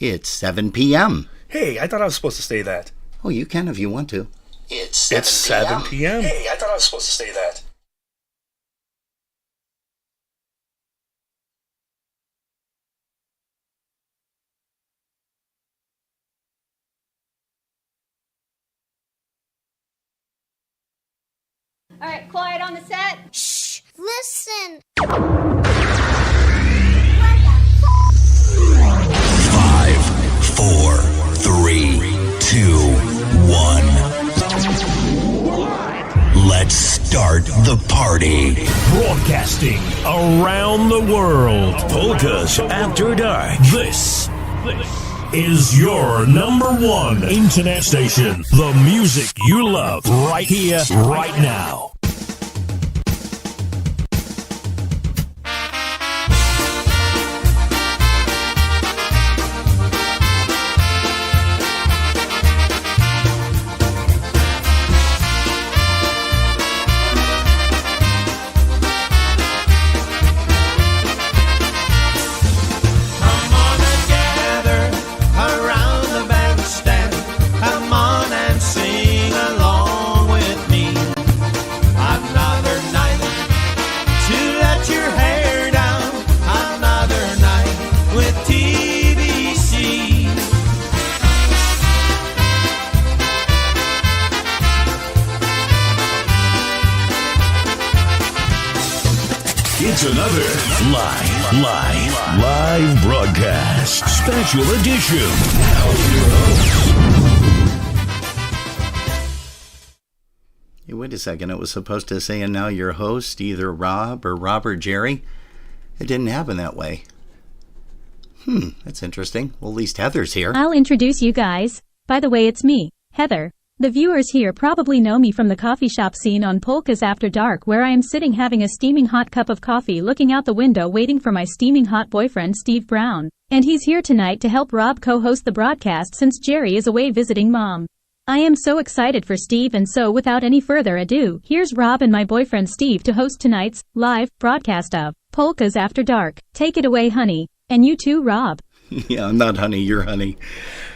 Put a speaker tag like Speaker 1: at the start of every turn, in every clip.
Speaker 1: It's 7 p.m.
Speaker 2: Hey, I thought I was supposed to say that.
Speaker 1: Oh, you can if you want to.
Speaker 2: It's 7 p.m. Hey, I thought I was supposed to say that.
Speaker 3: All right, quiet on the set.
Speaker 4: Shh, listen.
Speaker 5: 5, 4, 3, 2, 1. Let's start the party.
Speaker 6: Broadcasting around the world. Polkas After Dark. This is your number one internet station. The music you love right here, right now. It's another live broadcast special edition.
Speaker 1: Hey, wait a second. It was supposed to say, and now your host, either Rob or Jerry. It didn't happen that way. That's interesting. Well, at least Heather's here.
Speaker 7: I'll introduce you guys. By the way, it's me, Heather. The viewers here probably know me from the coffee shop scene on Polkas After Dark, where I am sitting having a steaming hot cup of coffee looking out the window waiting for my steaming hot boyfriend Steve Brown. And he's here tonight to help Rob co-host the broadcast since Jerry is away visiting mom. I am so excited for Steve, and so without any further ado, here's Rob and my boyfriend Steve to host tonight's live broadcast of Polkas After Dark. Take it away, honey. And you too, Rob.
Speaker 1: Yeah, I'm not honey, you're honey.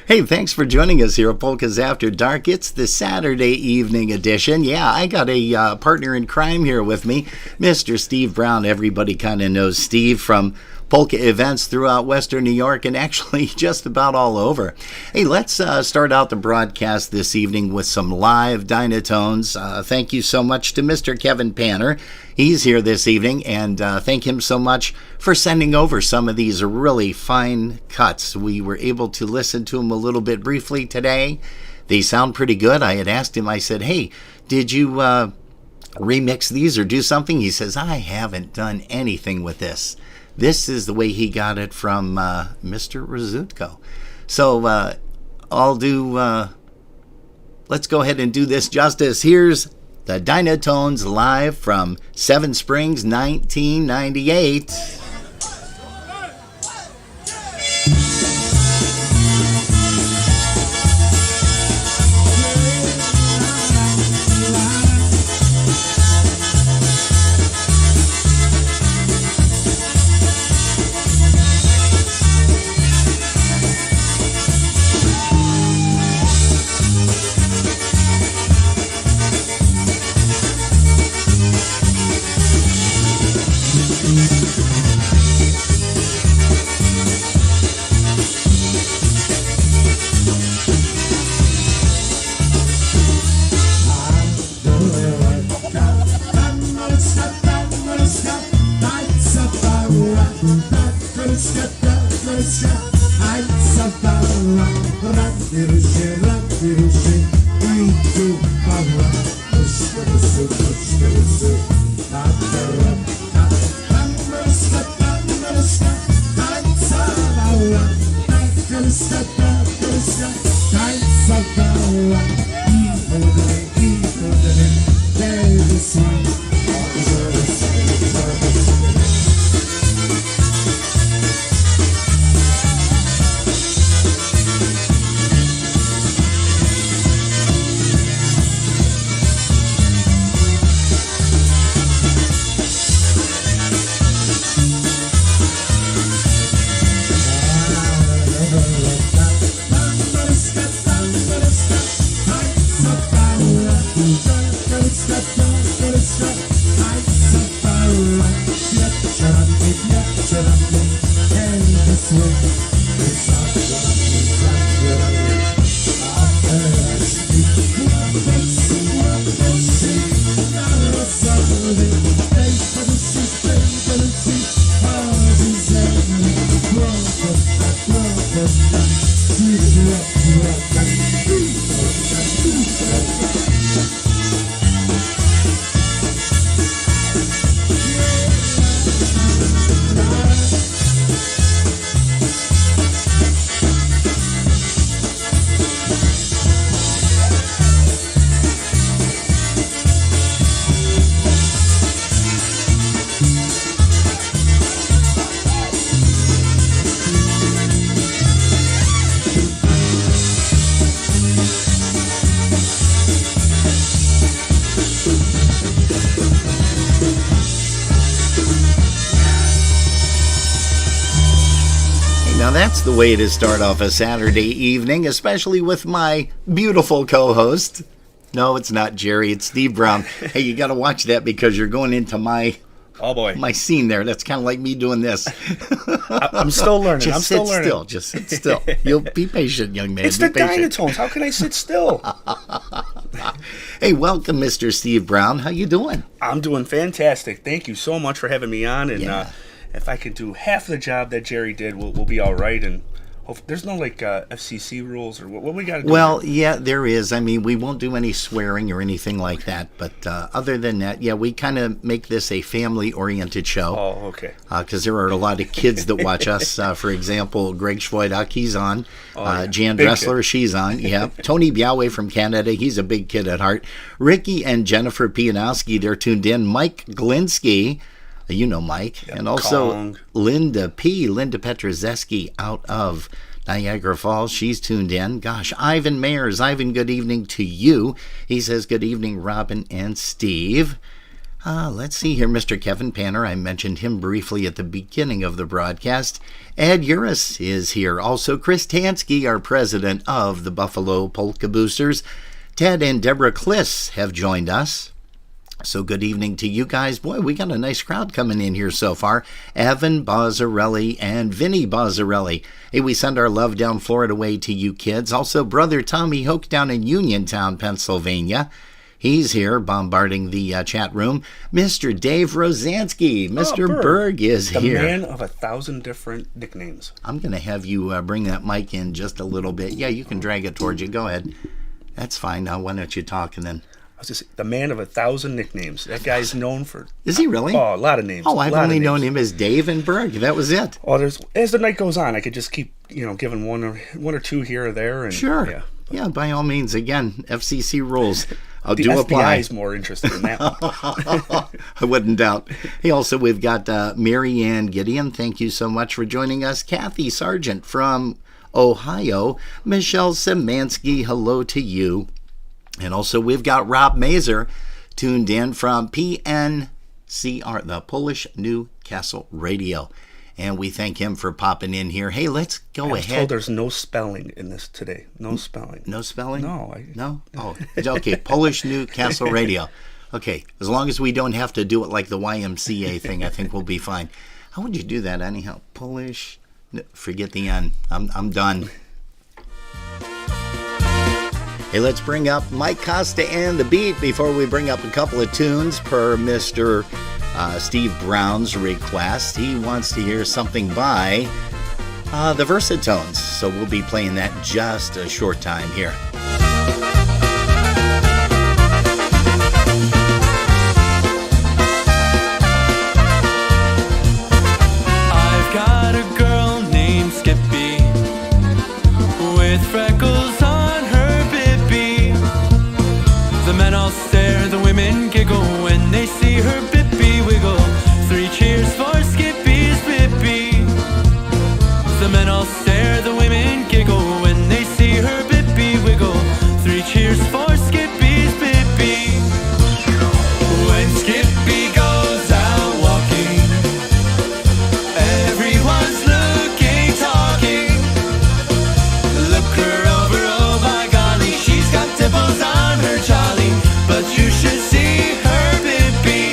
Speaker 1: Hey, thanks for joining us here at Polkas After Dark. It's the Saturday evening edition. Yeah, I got a partner in crime here with me, Mr. Steve Brown. Everybody kind of knows Steve from polka events throughout Western New York and actually just about all over. Hey, let's start out the broadcast this evening with some live Dynatones. Thank you so much to Mr. Kevin Panner. He's here this evening, and thank him so much for sending over some of these really fine cuts. We were able to listen to them a little bit briefly today. They sound pretty good. I had asked him, I said, hey, did you remix these or do something? He says, I haven't done anything with this. This is the way he got it from Mr. Rizutko. So let's go ahead and do this justice. Here's the Dynatones live from Seven Springs, 1998. Now that's the way to start off a Saturday evening, especially with my beautiful co-host. No, it's not Jerry, it's Steve Brown. Hey, you got to watch that because you're going into my scene there. That's kind of like me doing this.
Speaker 2: I'm still learning.
Speaker 1: Just
Speaker 2: I'm still
Speaker 1: sit
Speaker 2: learning.
Speaker 1: still. Just sit still. You'll be patient, young man.
Speaker 2: It's
Speaker 1: be
Speaker 2: the
Speaker 1: patient.
Speaker 2: Dynatones. How can I sit still?
Speaker 1: Hey, welcome, Mr. Steve Brown. How you doing?
Speaker 2: I'm doing fantastic. Thank you so much for having me on. And
Speaker 1: Yeah.
Speaker 2: If I can do half the job that Jerry did, we'll be all right. And there's no FCC rules or what we got to do.
Speaker 1: Well, yeah, there is. I mean, we won't do any swearing or anything like that. But other than that, yeah, we kind of make this a family-oriented show.
Speaker 2: Oh, okay.
Speaker 1: Because there are a lot of kids that watch us. For example, Greg Schwoiduk, he's on.
Speaker 2: Yeah.
Speaker 1: Jan
Speaker 2: Big
Speaker 1: Dressler,
Speaker 2: kid.
Speaker 1: she's on. Yeah. Tony Biawe from Canada, he's a big kid at heart. Ricky and Jennifer Pianowski, they're tuned in. Mike Glinsky, you know Mike.
Speaker 2: Yeah,
Speaker 1: and also
Speaker 2: Kong.
Speaker 1: Linda Petrzeski out of Niagara Falls, she's tuned in. Gosh, Ivan Mayers. Ivan, good evening to you. He says, good evening, Robin and Steve. Let's see here, Mr. Kevin Panner. I mentioned him briefly at the beginning of the broadcast. Ed Uris is here. Also, Chris Tansky, our president of the Buffalo Polka Boosters. Ted and Deborah Kliss have joined us. So good evening to you guys. Boy, we got a nice crowd coming in here so far. Evan Bozzarelli and Vinny Bozzarelli. Hey, we send our love down Florida way to you kids. Also, brother Tommy Hoke down in Uniontown, Pennsylvania. He's here bombarding the chat room. Mr. Dave Rosansky. Mr. Berg is
Speaker 2: the
Speaker 1: here.
Speaker 2: The man of 1,000 different nicknames.
Speaker 1: I'm going to have you bring that mic in just a little bit. Yeah, you can drag it towards you. Go ahead. That's fine. Now, why don't you talk and then...
Speaker 2: I was just the man of 1,000 nicknames. That guy's known for...
Speaker 1: Is he really?
Speaker 2: Oh, a lot of names.
Speaker 1: Oh, I've only known him as Dave and Berg. That was it.
Speaker 2: Oh, as the night goes on, I could just keep, giving one or two here or there. And,
Speaker 1: Sure. Yeah, by all means. Again, FCC rules.
Speaker 2: The
Speaker 1: do
Speaker 2: FBI
Speaker 1: apply.
Speaker 2: is more interested in that one.
Speaker 1: I wouldn't doubt. Hey, also, we've got Mary Ann Gideon. Thank you so much for joining us. Kathy Sargent from Ohio. Michelle Szymanski, hello to you. And also, we've got Rob Mazer tuned in from PNCR, the Polish Newcastle Radio. And we thank him for popping in here. Hey, let's go
Speaker 2: I was
Speaker 1: ahead.
Speaker 2: told there's no spelling in this today. No spelling.
Speaker 1: No spelling?
Speaker 2: No.
Speaker 1: No? Oh, okay. Polish Newcastle Radio. Okay, as long as we don't have to do it like the YMCA thing, I think we'll be fine. How would you do that anyhow? Polish, forget the N. I'm done. Hey, let's bring up Mike Costa and the Beat before we bring up a couple of tunes per Mr. Steve Brown's request. He wants to hear something by the Versatones, so we'll be playing that just a short time here.
Speaker 8: I've got a girl named Skippy with freckles on her bibby. The men all stare, the women giggle when they see her bippy wiggle. 3 cheers for Skippy's bippy. The men all stare, the women giggle when they see her bippy wiggle. 3 cheers for Skippy's bippy. When Skippy goes out walking, everyone's looking, talking. Look her over, oh my golly, she's got dimples on her jolly, but you should see her bippy.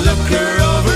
Speaker 8: Look her over,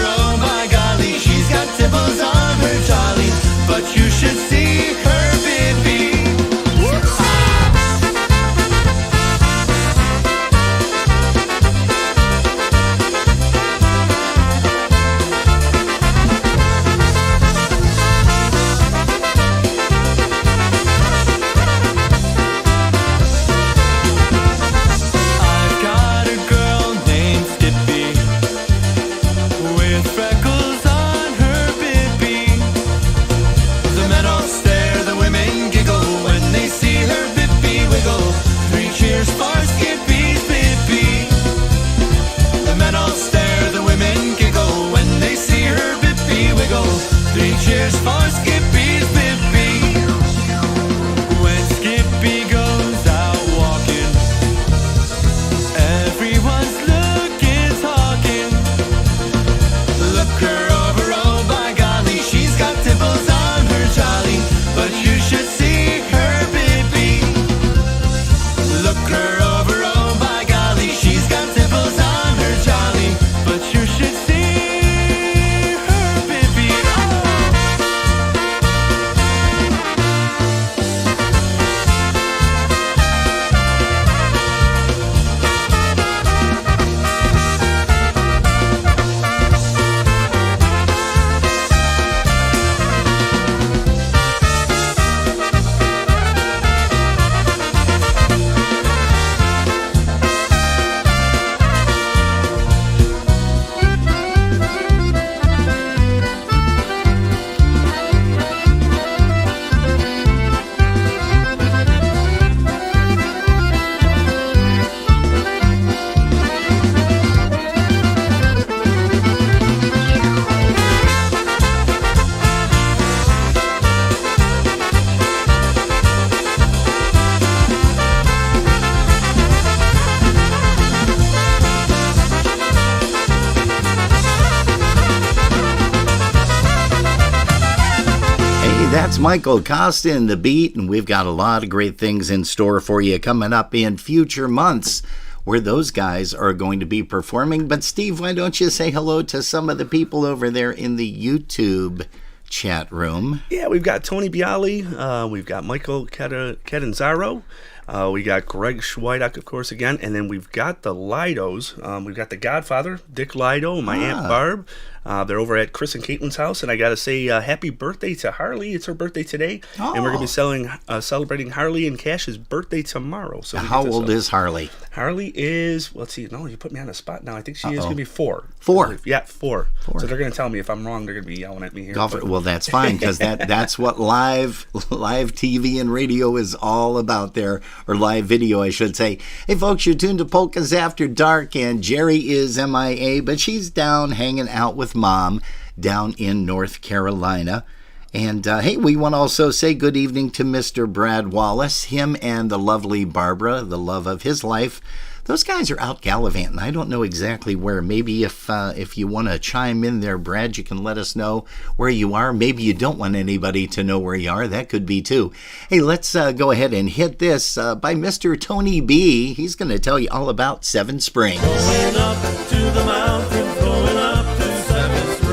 Speaker 1: That's Michael Costa in the beat, and we've got a lot of great things in store for you coming up in future months where those guys are going to be performing. But Steve, why don't you say hello to some of the people over there in the YouTube chat room?
Speaker 2: Yeah, we've got Tony Bialy, we've got Michael Catanzaro, we got Greg Schweidak, of course, again, and then we've got the Lidos. We've got the Godfather, Dick Lido, and my Aunt Barb. They're over at Chris and Caitlin's house, and I got to say happy birthday to Harley. It's her birthday today, and we're going to be celebrating Harley and Cash's birthday tomorrow. So
Speaker 1: how old is Harley?
Speaker 2: Harley is, let's see, no, you put me on the spot now. I think she is going to be 4.
Speaker 1: 4?
Speaker 2: Yeah, 4. So they're going to tell me if I'm wrong. They're going to be yelling at me here.
Speaker 1: Well, that's fine, because that's what live TV and radio is all about there, or live video, I should say. Hey, folks, you're tuned to Polkas After Dark, and Jerry is MIA, but she's down hanging out with Mom down in North Carolina. And hey, we want to also say good evening to Mr. Brad Wallace, him and the lovely Barbara, the love of his life. Those guys are out gallivanting. I don't know exactly where. Maybe if you want to chime in there, Brad, you can let us know where you are. Maybe you don't want anybody to know where you are. That could be too. Hey, let's go ahead and hit this by Mr. Tony B. He's going to tell you all about Seven Springs.
Speaker 9: Going up to the mountains, going up to Seven Springs.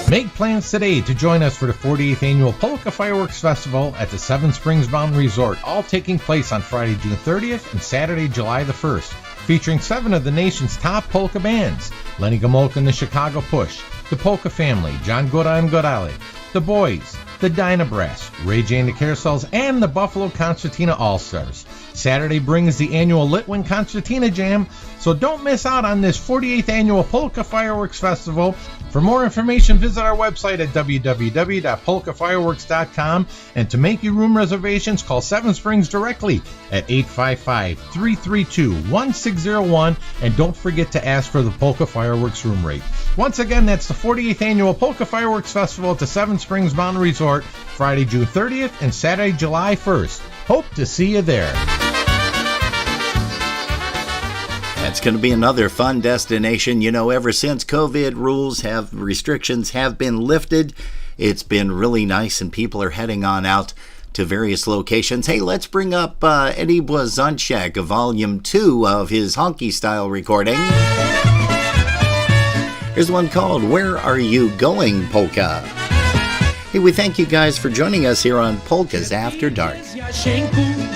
Speaker 10: Make plans today to join us for the 48th Annual Polka Fireworks Festival at the Seven Springs Mountain Resort, all taking place on Friday, June 30th and Saturday, July the 1st, featuring 7 of the nation's top polka bands: Lenny Gomolka and the Chicago Push, the Polka Family, John Goda and Godale, the Boys, the Dynabrass, Ray J and the Carousels, and the Buffalo Concertina All-Stars. Saturday brings the annual Litwin Concertina Jam, so don't miss out on this 48th Annual Polka Fireworks Festival. For more information, visit our website at www.polkafireworks.com, and to make your room reservations, call Seven Springs directly at 855-332-1601, and don't forget to ask for the Polka Fireworks room rate. Once again, that's the 48th Annual Polka Fireworks Festival at the Seven Springs Mountain Resort, Friday, June 30th and Saturday, July 1st. Hope to see you there.
Speaker 1: That's going to be another fun destination. You know, ever since restrictions have been lifted, it's been really nice, and people are heading on out to various locations. Hey, let's bring up Eddie Blazonczak, Volume 2 of his honky style recording. Here's one called Where Are You Going, Polka? Hey, we thank you guys for joining us here on Polkas After Dark.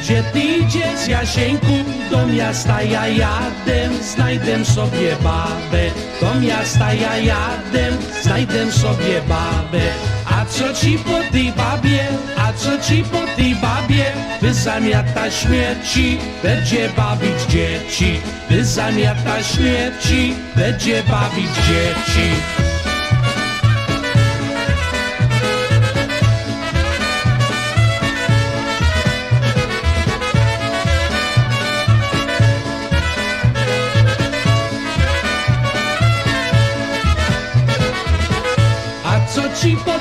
Speaker 9: Gdzie ty idziesz, Jasieńku? Do miasta ja jadę, znajdę sobie babę. Do miasta ja jadę, znajdę sobie babę. A co ci po tej babie, a co ci po tej babie? Wyzamiata śmierci, będzie bawić dzieci. Wyzamiata śmierci, będzie bawić dzieci. A co ci po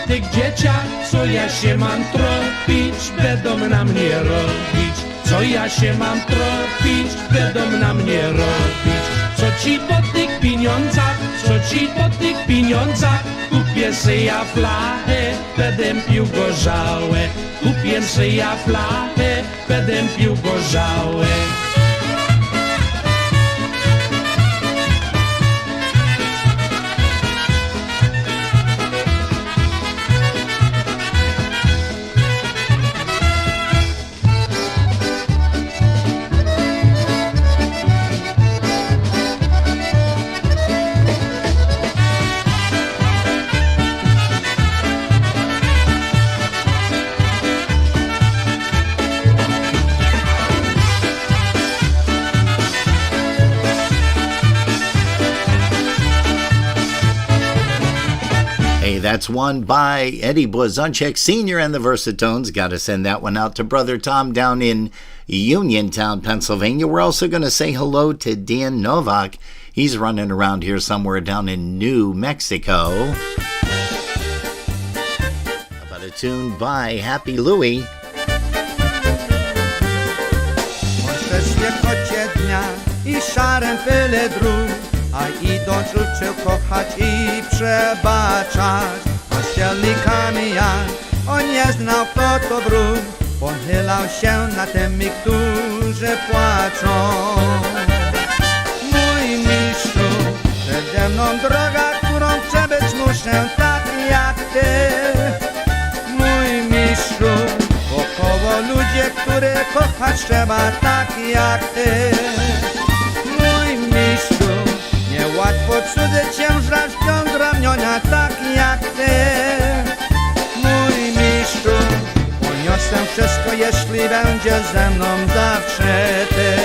Speaker 9: tych dzieciach, co ja się mam tropić, będą na mnie robić. Co ja się mam tropić, będą na mnie robić. Co ci po tych pieniądzach, co ci po tych pieniądzach, kupię se ja flachę, będę pił gorzałe. Kupię se ja flachę, będę pił gorzałe.
Speaker 1: That's one by Eddie Blazonczak Sr. and the Versatones. Got to send that one out to Brother Tom down in Uniontown, Pennsylvania. We're also going to say hello to Dan Novak. He's running around here somewhere down in New Mexico. How about a tune by Happy Louie?
Speaker 11: I szarem tyle dróg, a idąc uczył kochać i przebaczać. A Kościelnikami ja, on nie znał kto to wróg, pochylał się nad tymi, którzy płaczą. Mój mistrzu, przede mną droga, którą przebyć muszę, tak jak ty. Mój mistrzu, wokoło ludzie, których kochać trzeba, tak jak ty. Mój mistrzu, niełatwo cudzy ciężar wciąż ramiona, tak jak ty. Mój mistrzu, poniosę wszystko, jeśli będzie ze mną zawsze ty.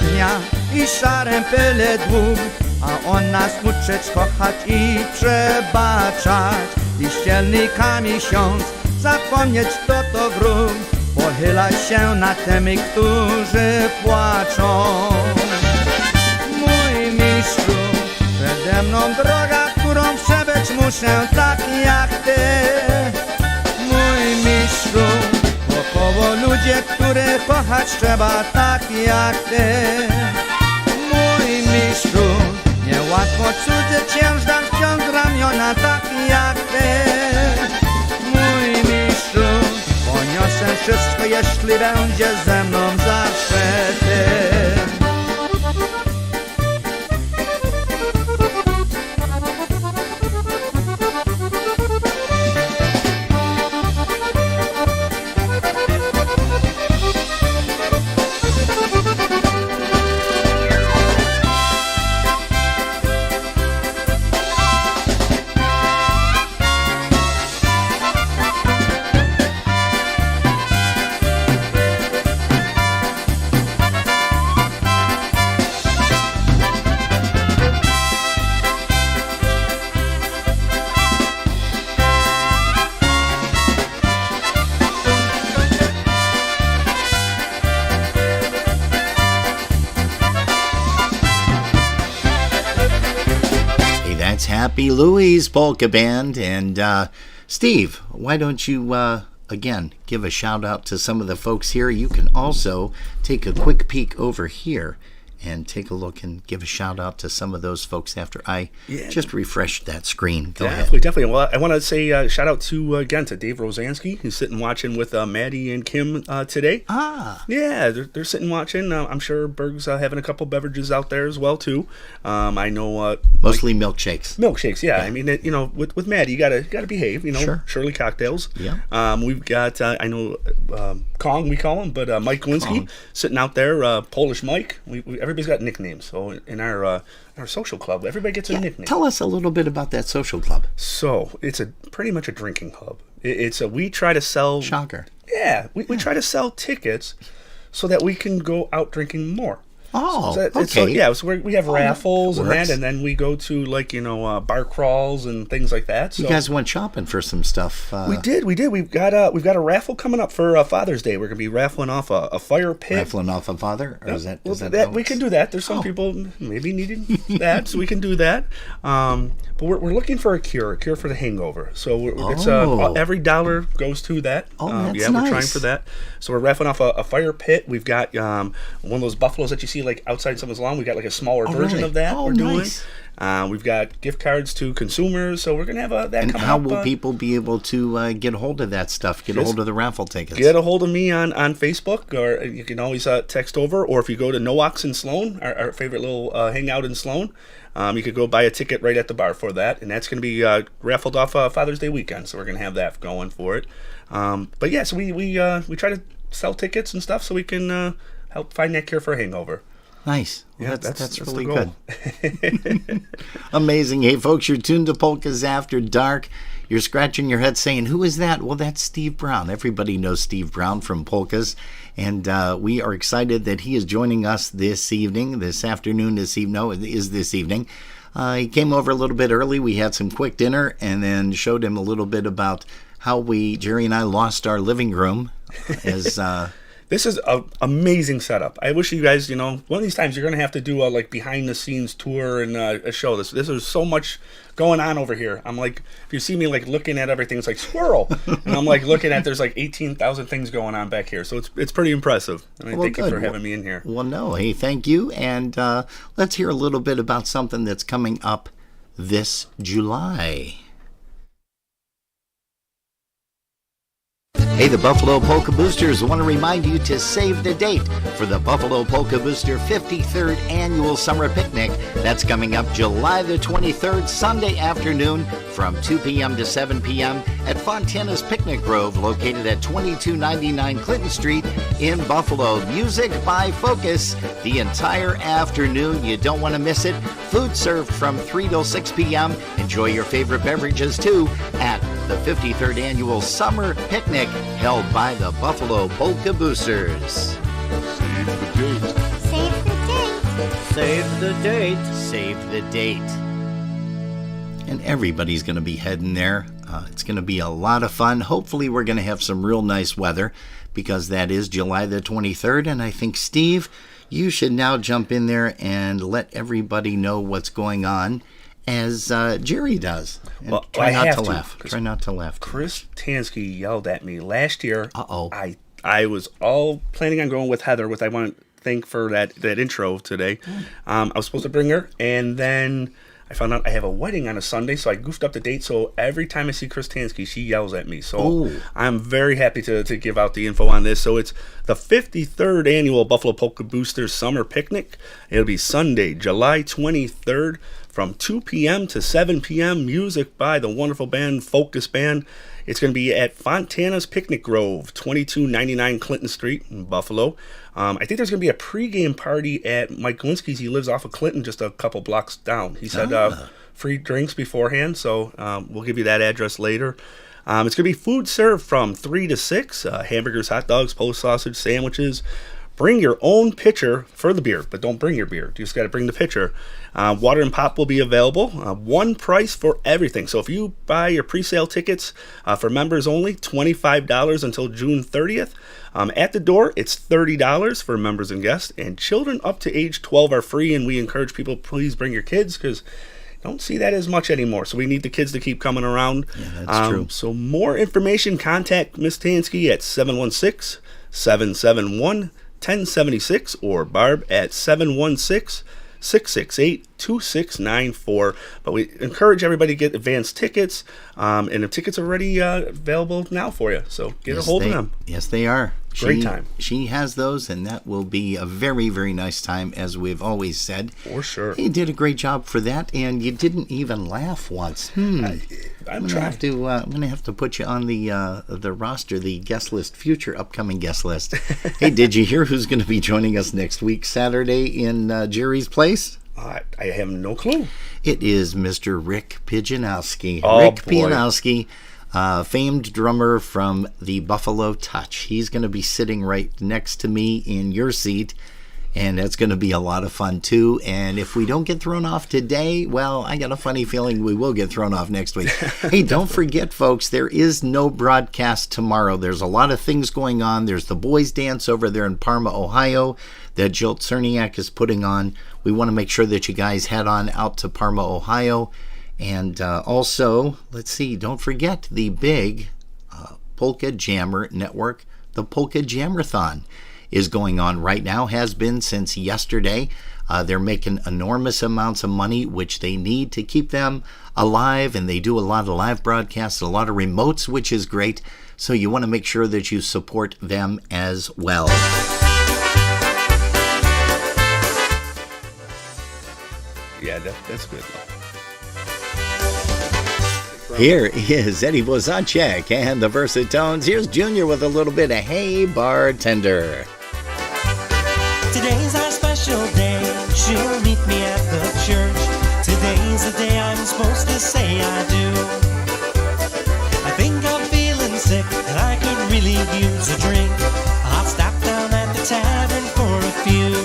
Speaker 11: Dnia i szarem pyle dług, a on nas uczyć kochać i przebaczać. I ścielnikami siąc, zapomnieć kto to wróg, pochyla się nad tymi, którzy płaczą. Mój mistrzu, przede mną droga, którą przebyć muszę, tak jak ty. Mój mistrzu, wokoło ludzie, których kochać trzeba, tak jak ty. Mój mistrzu, niełatwo cudzy ciężar wciąż ramiona, tak jak ty. Mój mistrzu, poniosę wszystko, jeśli będzie ze mną zawsze ty.
Speaker 1: Happy Louie's Polka Band. And Steve, why don't you again give a shout out to some of the folks here? You can also take a quick peek over here and take a look and give a shout out to some of those folks after I just refreshed that screen. Go ahead.
Speaker 2: Definitely. Well, I want to say shout out to again to Dave Rosansky, who's sitting watching with Maddie and Kim today. Yeah, they're sitting watching. I'm sure Berg's having a couple beverages out there as well too. I know
Speaker 1: mostly milkshakes.
Speaker 2: Milkshakes, yeah. I mean, with Maddie, you gotta behave.
Speaker 1: Sure.
Speaker 2: Shirley cocktails.
Speaker 1: Yeah.
Speaker 2: We've got I know Kong we call him, but Mike Glinski sitting out there. Polish Mike. Everybody's got nicknames. So in our social club, everybody gets a nickname.
Speaker 1: Tell us a little bit about that social club.
Speaker 2: So it's pretty much a drinking club. We try to sell.
Speaker 1: Shocker.
Speaker 2: Yeah, we try to sell tickets so that we can go out drinking more.
Speaker 1: Oh,
Speaker 2: okay. So we have raffles and
Speaker 1: works.
Speaker 2: that, and then we go to bar crawls and things like that. So
Speaker 1: you guys went shopping for some stuff.
Speaker 2: We did. We've got a raffle coming up for Father's Day. We're gonna be raffling off a fire pit.
Speaker 1: Raffling off a father, or is that
Speaker 2: we can do that. There's some people maybe needing that, so we can do that. But we're looking for a cure for the hangover. So it's every dollar goes to that.
Speaker 1: That's
Speaker 2: nice. We're trying for that. So we're raffling off a fire pit. We've got one of those buffaloes that you see like outside someone's lawn. We got like a smaller version of that. We're doing. We've got gift cards to consumers, so we're gonna have that coming up.
Speaker 1: And how will people be able to get a hold of that stuff? Get a hold of the raffle tickets?
Speaker 2: Get a hold of me on Facebook, or you can always text over. Or if you go to Noax in Sloan, our favorite little hangout in Sloan, you could go buy a ticket right at the bar for that, and that's gonna be raffled off Father's Day weekend. So we're gonna have that going for it. But yeah, so we try to sell tickets and stuff so we can help find that cure for a hangover.
Speaker 1: Nice.
Speaker 2: Yeah,
Speaker 1: that's really
Speaker 2: the
Speaker 1: good. Amazing. Hey, folks, you're tuned to Polkas After Dark. You're scratching your head saying, who is that? Well, that's Steve Brown. Everybody knows Steve Brown from Polkas. And we are excited that he is joining us this evening. He came over a little bit early. We had some quick dinner and then showed him a little bit about how Jerry and I lost our living room as...
Speaker 2: This is an amazing setup. I wish you guys, one of these times you're going to have to do a behind the scenes tour and a show. This is so much going on over here. I'm like, if you see me looking at everything, it's like squirrel. And I'm looking at, there's 18,000 things going on back here. So it's pretty impressive. And I thank you for having me in here.
Speaker 1: Well, no, hey, thank you. And let's hear a little bit about something that's coming up this July. Hey, the Buffalo Polka Boosters want to remind you to save the date for the Buffalo Polka Booster 53rd Annual Summer Picnic. That's coming up July the 23rd, Sunday afternoon from 2 p.m. to 7 p.m. at Fontana's Picnic Grove, located at 2299 Clinton Street in Buffalo. Music by Focus the entire afternoon. You don't want to miss it. Food served from 3 till 6 p.m. Enjoy your favorite beverages, too, at the 53rd Annual Summer Picnic held by the Buffalo Polka Boosters.
Speaker 5: Save the date.
Speaker 4: Save the date.
Speaker 1: Save the date. Save the date. And everybody's going to be heading there. It's going to be a lot of fun. Hopefully we're going to have some real nice weather, because that is July the 23rd. And I think, Steve, you should now jump in there and let everybody know what's going on, as Jerry does. And
Speaker 2: Well,
Speaker 1: try
Speaker 2: I
Speaker 1: not
Speaker 2: have
Speaker 1: to
Speaker 2: to,
Speaker 1: laugh. Try not to laugh.
Speaker 2: Chris Tansky yelled at me last year.
Speaker 1: Uh-oh.
Speaker 2: I was all planning on going with Heather, which I want to thank for that intro today. I was supposed to bring her, and then I found out I have a wedding on a Sunday, so I goofed up the date. So every time I see Chris Tansky, she yells at me. So I'm very happy to give out the info on this. So it's the 53rd Annual Buffalo Polka Boosters Summer Picnic. It'll be Sunday, July 23rd from 2 p.m. to 7 p.m. Music by the wonderful band, Focus Band. It's going to be at Fontana's Picnic Grove, 2299 Clinton Street in Buffalo. I think there's going to be a pregame party at Mike Galinsky's. He lives off of Clinton, just a couple blocks down. He said free drinks beforehand, so we'll give you that address later. It's going to be food served from 3 to 6, hamburgers, hot dogs, Polish sausage, sandwiches. Bring your own pitcher for the beer, but don't bring your beer. You just got to bring the pitcher. Water and pop will be available. One price for everything. So if you buy your pre-sale tickets for members only, $25 until June 30th. At the door, it's $30 for members and guests, and children up to age 12 are free, and we encourage people, please bring your kids, because don't see that as much anymore. So we need the kids to keep coming around.
Speaker 1: Yeah, that's true.
Speaker 2: So more information, contact Miss Tansky at 716-771-1076 or Barb at 716-668-2694. But we encourage everybody to get advanced tickets, and the tickets are already available now for you. So get a hold of them.
Speaker 1: Yes, they are.
Speaker 2: Great time.
Speaker 1: She has those, and that will be a very, very nice time, as we've always said.
Speaker 2: For sure.
Speaker 1: You did a great job for that, and you didn't even laugh once.
Speaker 2: I'm trying.
Speaker 1: I'm gonna have to put you on the roster, the guest list, future upcoming guest list. Hey, did you hear who's going to be joining us next week, Saturday, in Jerry's place?
Speaker 2: I have no clue.
Speaker 1: It is Mr. Rick Pijanowski.
Speaker 2: Oh,
Speaker 1: Rick
Speaker 2: boy.
Speaker 1: Pijanowski, famed drummer from the Buffalo Touch. He's going to be sitting right next to me in your seat, and that's going to be a lot of fun too. And if we don't get thrown off today, well, I got a funny feeling we will get thrown off next week. Hey, don't forget, folks, there is no broadcast tomorrow. There's a lot of things going on. There's the boys' dance over there in Parma, Ohio, that Jill Cerniak is putting on. We want to make sure that you guys head on out to Parma, Ohio. And also, let's see, don't forget the big Polka Jammer Network, the Polka Jammerthon is going on right now, has been since yesterday. They're making enormous amounts of money, which they need to keep them alive, and they do a lot of live broadcasts, a lot of remotes, which is great. So you want to make sure that you support them as well.
Speaker 2: Yeah, that's good.
Speaker 1: Here is Eddie Blazonczak and the Versatones. Here's Junior with a little bit of Hey Bartender.
Speaker 12: Today's our special day. She'll meet me at the church. Today's the day I'm supposed to say I do. I think I'm feeling sick and I could really use a drink. I'll stop down at the tavern for a few.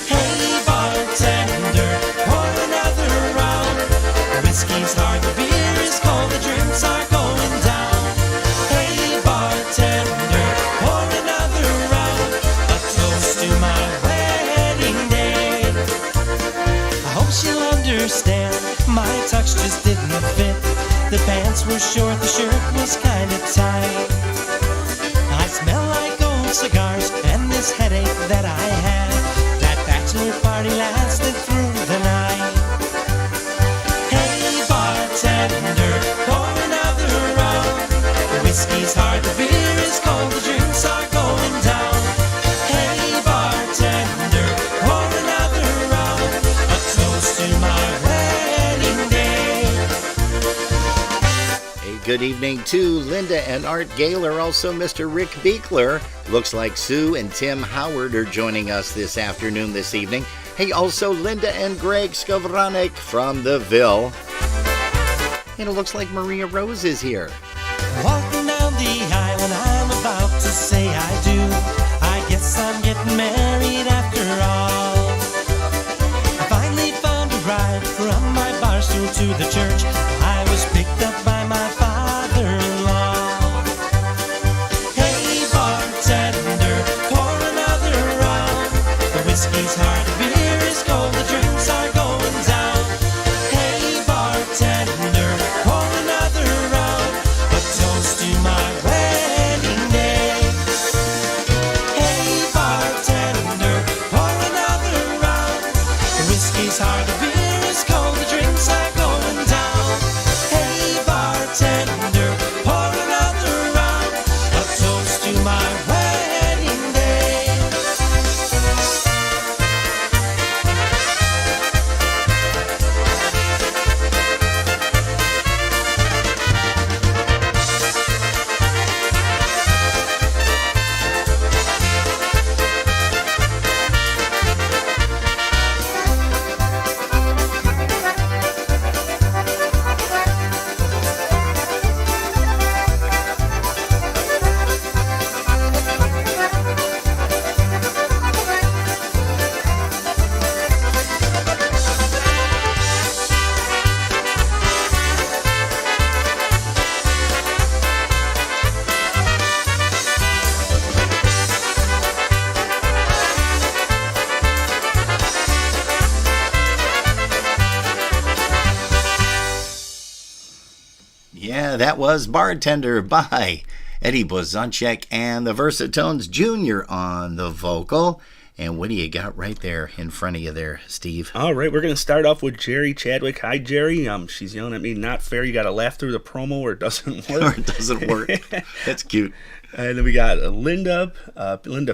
Speaker 12: Hey bartender, pour another round. The whiskey's hard, the beer is cold, the drinks are going down. Hey bartender, pour another My tux just didn't fit. The pants were short, the shirt was kinda tight. I smell like old cigars and this headache that I had. That bachelor party lasted through the night. Hey bartender, pour another round. The whiskey's hard, the beer is cold, the drinks are going down. Hey bartender, pour another round. A toast to my wedding day.
Speaker 1: Good evening to Linda and Art Gaylor, also Mr. Rick Beekler. Looks like Sue and Tim Howard are joining us this afternoon, this evening. Hey, also Linda and Greg Skovranek from the Ville. And it looks like Maria Rose is here.
Speaker 12: Walking down the aisle and I'm about to say I do. I guess I'm getting married after all. I finally found a ride from my bar stool to the church. I was picked up by my father-in-law. Hey bartender, pour another round. The whiskey's hard, the beer is cold, the drinks are going down. Hey bartender, pour another round. A toast to my wedding day. Hey bartender, pour another round. The whiskey's hard, the beer is cold, the drinks are going down. Hey bartender, pour another round. A toast to my wedding day.
Speaker 1: Yeah, that was Bartender by Eddie Blazonczyk and the Versatones Jr. on the vocal. And what do you got right there in front of you there, Steve?
Speaker 2: All right, we're going to start off with Jerry Chadwick. Hi, Jerry. She's yelling at me, not fair. You got to laugh through the promo or it doesn't work.
Speaker 1: Or it doesn't work. That's cute.
Speaker 2: And then we got Linda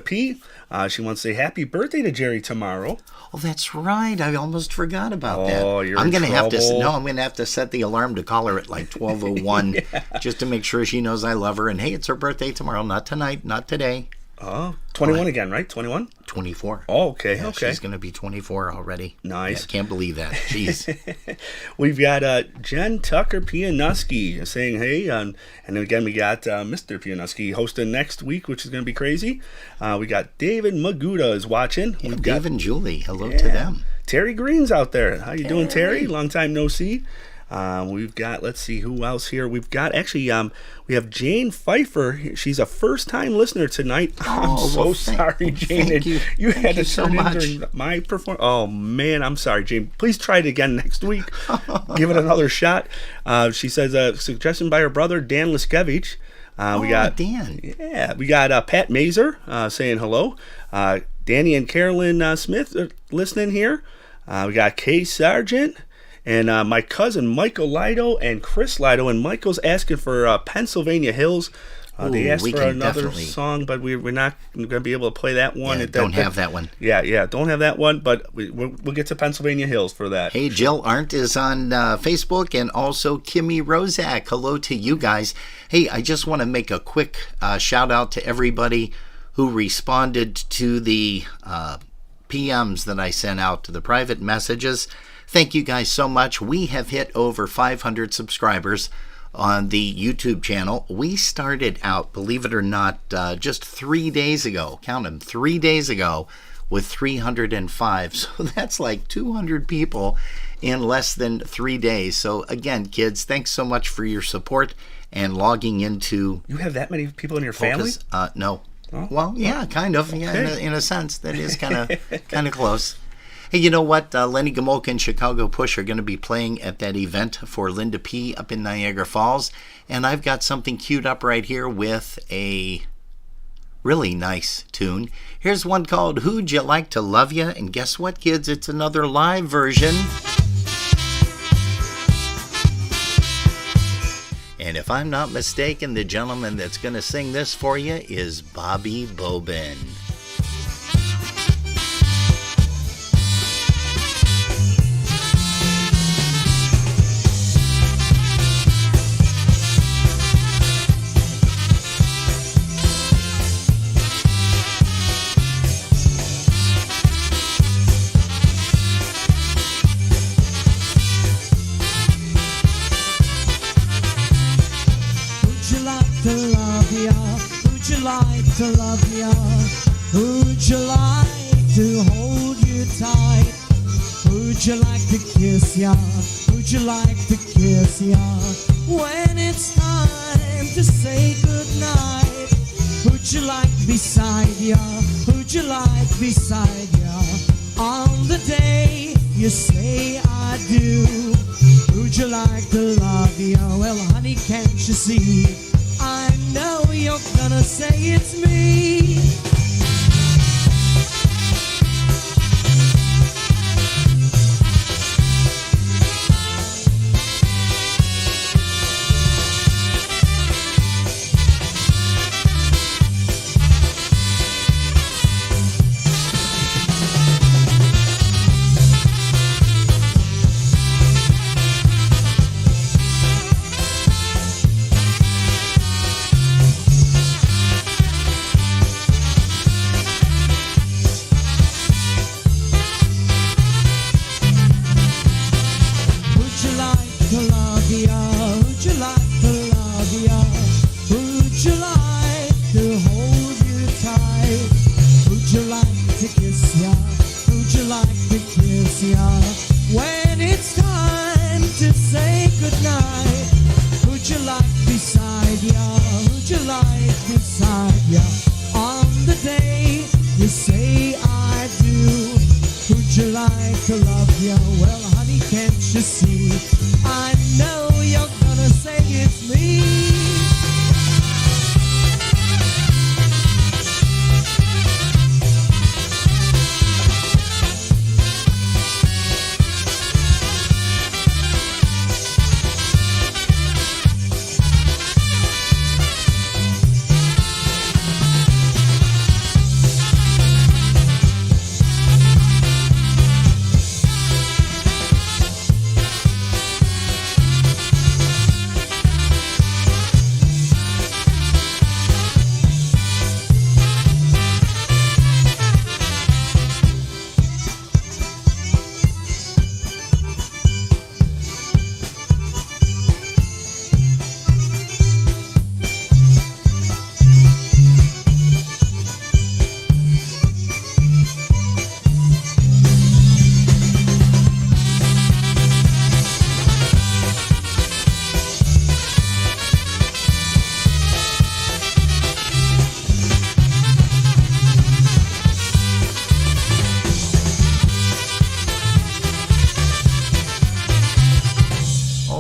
Speaker 2: P. She wants to say happy birthday to Jerry tomorrow.
Speaker 1: Oh, that's right. I almost forgot about that.
Speaker 2: Oh, you're
Speaker 1: I'm
Speaker 2: in
Speaker 1: gonna have to.
Speaker 2: trouble.
Speaker 1: No, I'm going to have to set the alarm to call her at like 12:01 just to make sure she knows I love her. And hey, it's her birthday tomorrow. Not tonight. Not today.
Speaker 2: Oh, 21 again, right? 21?
Speaker 1: 24.
Speaker 2: Oh, okay,
Speaker 1: Yeah,
Speaker 2: okay.
Speaker 1: She's going to be 24 already.
Speaker 2: Nice.
Speaker 1: Yeah, can't believe that. Jeez.
Speaker 2: We've got Jen Tucker Pianuski saying hey, and again we got Mr. Pianuski hosting next week, which is going to be crazy. We got David Maguda is watching.
Speaker 1: Yeah,
Speaker 2: We've
Speaker 1: Dave
Speaker 2: got
Speaker 1: and Julie. Hello to them.
Speaker 2: Terry Green's out there. How you doing, Terry? Long time no see. We've got, let's see who else here. We've got actually, we have Jane Pfeiffer. She's a first-time listener tonight. I'm so sorry, Jane.
Speaker 1: thank you.
Speaker 2: You
Speaker 1: Thank
Speaker 2: had
Speaker 1: you
Speaker 2: to
Speaker 1: so
Speaker 2: turn in
Speaker 1: much.
Speaker 2: during my performance. Oh man, I'm sorry, Jane. Please try it again next week. Give it another shot. She says a suggestion by her brother Dan Liskevich. We got
Speaker 1: Dan.
Speaker 2: Yeah, we got Pat Mazer saying hello. Danny and Carolyn Smith are listening here. We got Kay Sargent. And my cousin Michael Lido and Chris Lido, and Michael's asking for Pennsylvania Hills. They asked
Speaker 1: we
Speaker 2: for
Speaker 1: can
Speaker 2: another
Speaker 1: definitely-
Speaker 2: song, but we're not going to be able to play that one.
Speaker 1: Yeah, don't have that one.
Speaker 2: Yeah, don't have that one, but we'll get to Pennsylvania Hills for that.
Speaker 1: Hey, Jill Arndt is on Facebook, and also Kimmy Rozak. Hello to you guys. Hey, I just want to make a quick shout out to everybody who responded to the PMs that I sent out, to the private messages. Thank you guys so much. We have hit over 500 subscribers on the YouTube channel. We started out, believe it or not, just 3 days ago. Count them, 3 days ago, with 305. So that's like 200 people in less than 3 days. So again, kids, thanks so much for your support and logging into.
Speaker 2: You have that many people in your family?
Speaker 1: No.
Speaker 2: Oh.
Speaker 1: Well, yeah, kind of. Yeah,
Speaker 2: Okay.
Speaker 1: in a sense, that is kind of close. Hey, you know what? Lenny Gomolka and Chicago Push are going to be playing at that event for Linda P. up in Niagara Falls. And I've got something queued up right here with a really nice tune. Here's one called Who'd You Like to Love Ya? And guess what, kids? It's another live version. And if I'm not mistaken, the gentleman that's going to sing this for you is Bobby Bobin.
Speaker 13: To love ya? Who'd you like to hold you tight? Who'd you like to kiss ya? Who'd you like to kiss ya? When it's time to say goodnight, who'd you like beside ya? Who'd you like beside ya? On the day you say I do, who'd you like to love ya? Well, honey, can't you see? I know you're gonna say it's me.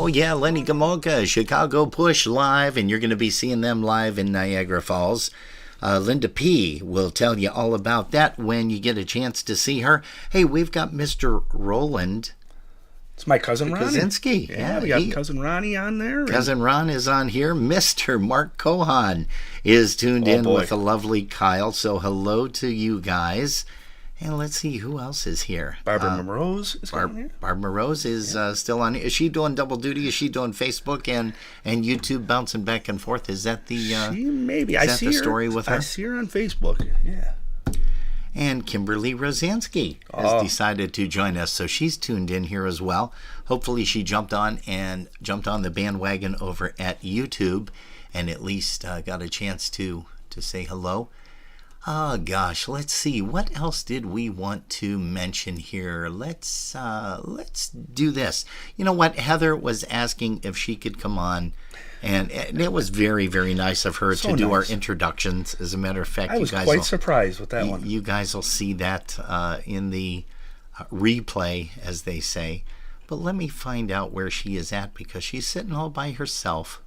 Speaker 1: Yeah, Lenny Gomolka, Chicago Push live, and you're going to be seeing them live in Niagara Falls. Linda P. will tell you all about that when you get a chance to see her. Hey, we've got Mr. Roland.
Speaker 2: It's my cousin Ronnie.
Speaker 1: Kaczynski.
Speaker 2: Yeah, we got cousin Ronnie on there.
Speaker 1: Cousin Ron is on here. Mr. Mark Cohan is tuned in with a lovely Kyle. So hello to you guys. And let's see who else is here.
Speaker 2: Barbara Morose is on here.
Speaker 1: Barbara Morose is still on here. Is she doing double duty? Is she doing Facebook and YouTube, bouncing back and forth? Is that the
Speaker 2: she maybe?
Speaker 1: Is that the story with her?
Speaker 2: I see her on Facebook. Yeah.
Speaker 1: And Kimberly Rosansky has decided to join us, so she's tuned in here as well. Hopefully, she jumped on the bandwagon over at YouTube, and at least got a chance to say hello. Oh gosh, let's see. What else did we want to mention here? Let's do this. You know what? Heather was asking if she could come on, and it was very, very nice of her to do our introductions. As a matter of fact,
Speaker 2: I was quite surprised with that one.
Speaker 1: You guys will see that in the replay, as they say. But let me find out where she is at, because she's sitting all by herself.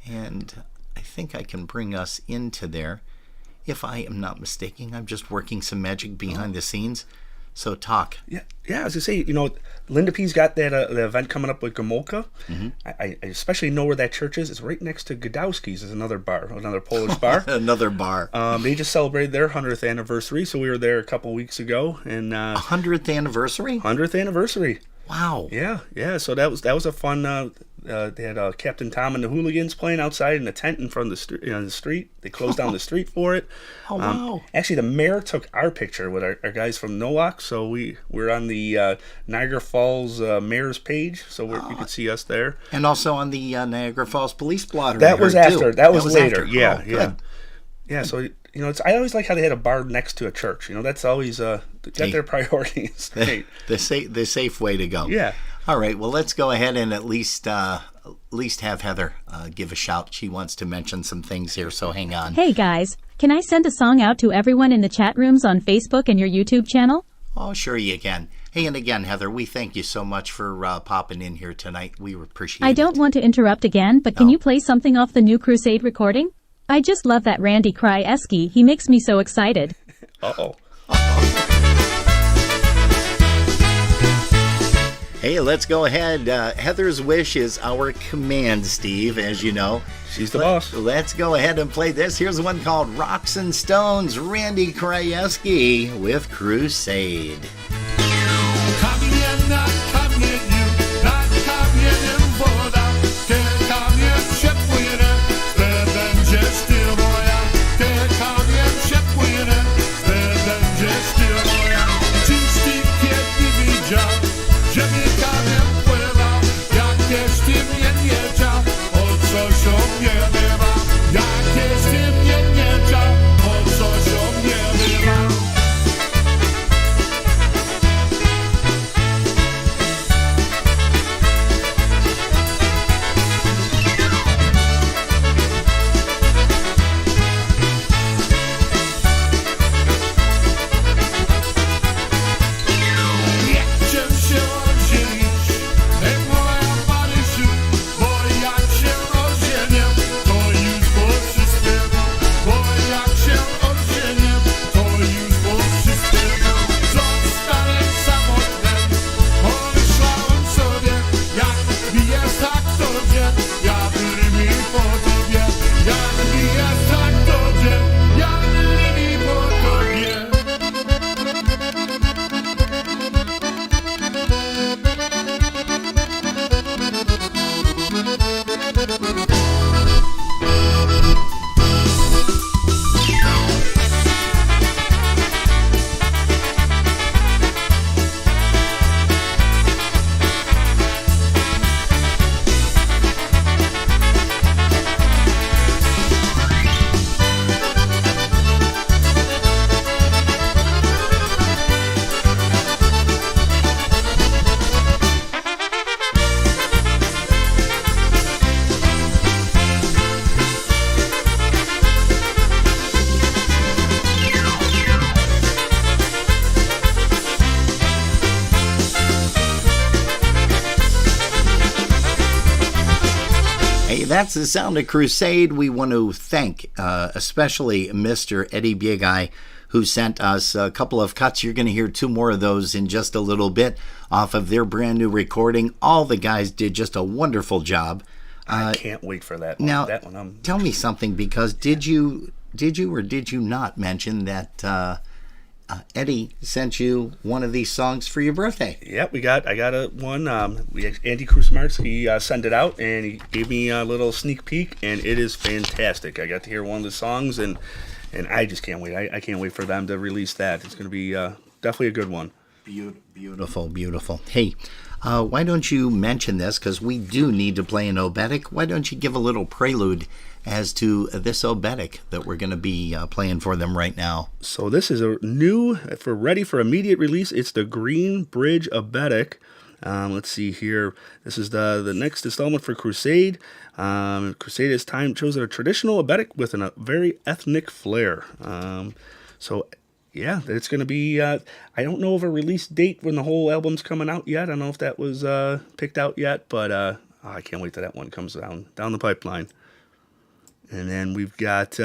Speaker 1: And I think I can bring us into there. If I am not mistaken, I'm just working some magic behind the scenes. So talk.
Speaker 2: Yeah. I was going to say, Linda P's got that the event coming up with Gomolka. Mm-hmm. I especially know where that church is. It's right next to Godowski's. Is another bar, another Polish bar.
Speaker 1: Another bar.
Speaker 2: They just celebrated their 100th anniversary, so we were there a couple weeks ago. And
Speaker 1: 100th anniversary?
Speaker 2: 100th anniversary.
Speaker 1: Wow.
Speaker 2: Yeah. So that was a fun. They had Captain Tom and the Hooligans playing outside in a tent in front of the street. They closed down the street for it.
Speaker 1: Oh wow!
Speaker 2: Actually, the mayor took our picture with our guys from NOAC, so we're on the Niagara Falls mayor's page, so you could see us there.
Speaker 1: And also on the Niagara Falls police blotter.
Speaker 2: That was after. That was later.
Speaker 1: After.
Speaker 2: Yeah.
Speaker 1: Good.
Speaker 2: Yeah. So I always like how they had a bar next to a church. That's always got their priorities.
Speaker 1: The safe way to go.
Speaker 2: Yeah.
Speaker 1: All right. Well, let's go ahead and at least have Heather give a shout. She wants to mention some things here, so hang on.
Speaker 7: Hey guys, can I send a song out to everyone in the chat rooms on Facebook and your YouTube channel?
Speaker 1: Oh, sure you can. Hey, and again, Heather, we thank you so much for popping in here tonight. We appreciate it.
Speaker 7: I don't want to interrupt again, but can you play something off the new Crusade recording? I just love that Randy Krajewski. He makes me so excited.
Speaker 2: Uh-oh.
Speaker 1: Hey, let's go ahead. Heather's wish is our command, Steve, as you know.
Speaker 2: She's the boss.
Speaker 1: Let's go ahead and play this. Here's one called Rocks and Stones, Randy Krajewski with Crusade. That's the sound of Crusade. We want to thank especially Mr. Eddie Biegai, who sent us a couple of cuts. You're going to hear two more of those in just a little bit off of their brand new recording. All the guys did just a wonderful job.
Speaker 2: I can't wait for that one.
Speaker 1: Now,
Speaker 2: that one,
Speaker 1: tell me something, because did you or did you not mention that Eddie sent you one of these songs for your birthday?
Speaker 2: Yeah, I got a one. Andy Krusmarski sent it out, and he gave me a little sneak peek, and it is fantastic. I got to hear one of the songs, and I just can't wait. I can't wait for them to release that. It's going to be definitely a good one.
Speaker 1: Beautiful, beautiful. Hey, why don't you mention this, because we do need to play an obetic. Why don't you give a little prelude as to this obetic that we're going to be playing for them right now?
Speaker 2: So this is a new, ready for immediate release. It's the Green Bridge obetic. Let's see here. This is the next installment for Crusade. Crusade has chosen a traditional obetic with a very ethnic flair. So Yeah, it's going to be, I don't know of a release date when the whole album's coming out yet. I don't know if that was picked out yet, but I can't wait till that one comes down the pipeline. And then we've got,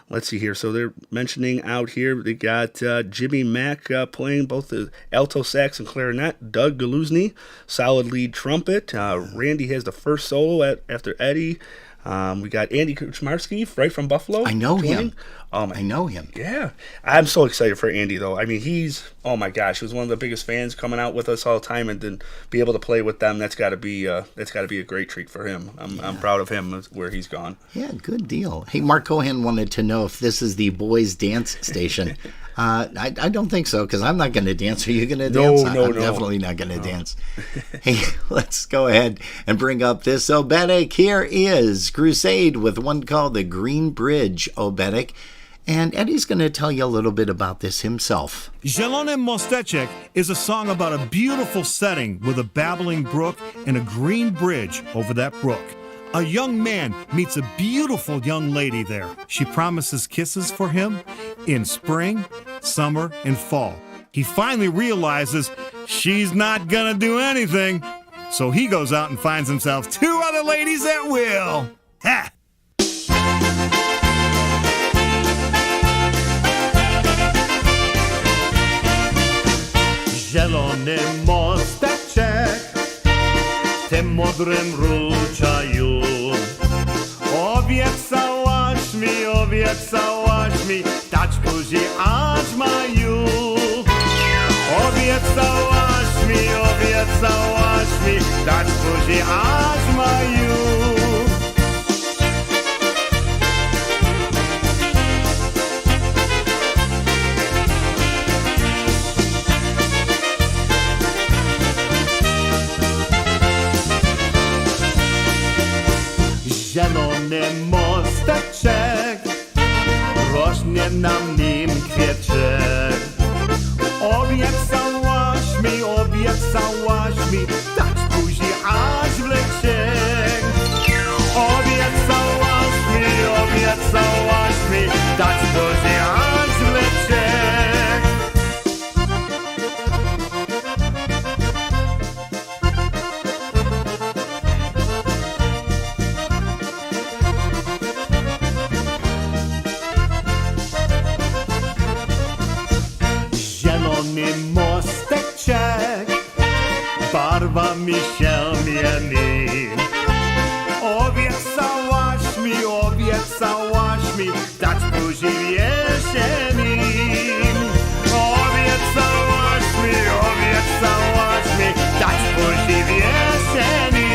Speaker 2: let's see here. So they're mentioning out here, they got Jimmy Mack playing both the alto sax and clarinet. Doug Galuzny, solid lead trumpet. Randy has the first solo after Eddie. We got Andy Kuchmarski, right from Buffalo.
Speaker 1: I know
Speaker 2: joining.
Speaker 1: him. I know him.
Speaker 2: Yeah. I'm so excited for Andy, though. I mean, oh my gosh, he was one of the biggest fans coming out with us all the time, and then be able to play with them, that's got to be a great treat for him. I'm proud of him where he's gone.
Speaker 1: Yeah, good deal. Hey, Mark Cohen wanted to know if this is the boys' dance station. I don't think so, because I'm not going to dance. Are you going to dance?
Speaker 2: No,
Speaker 1: I'm definitely not going to dance. Hey, let's go ahead and bring up this Obetic. Here is Crusade with one called the Green Bridge Obetic. And Eddie's going to tell you a little bit about this himself.
Speaker 14: Zielony Mosteczek is a song about a beautiful setting with a babbling brook and a green bridge over that brook. A young man meets a beautiful young lady there. She promises kisses for him in spring, summer, and fall. He finally realizes she's not gonna do anything, so he goes out and finds himself 2 other ladies at will. Ha!
Speaker 15: Zielony mosteczek w tym modrym ruczaju. Obiecałaś mi dać buzi aż maju. Obiecałaś mi dać buzi aż maju. Zielony mosteczek, rośnie na nim kwieczek. Obiecałaś mi dać buzi aż w leciek. Obiecałaś mi dać buzi aż w leciek. Zielony mosteczek barwami się mieni. Obiecałaś mi dać buzi w jesieni. Obiecałaś mi dać buzi w jesieni.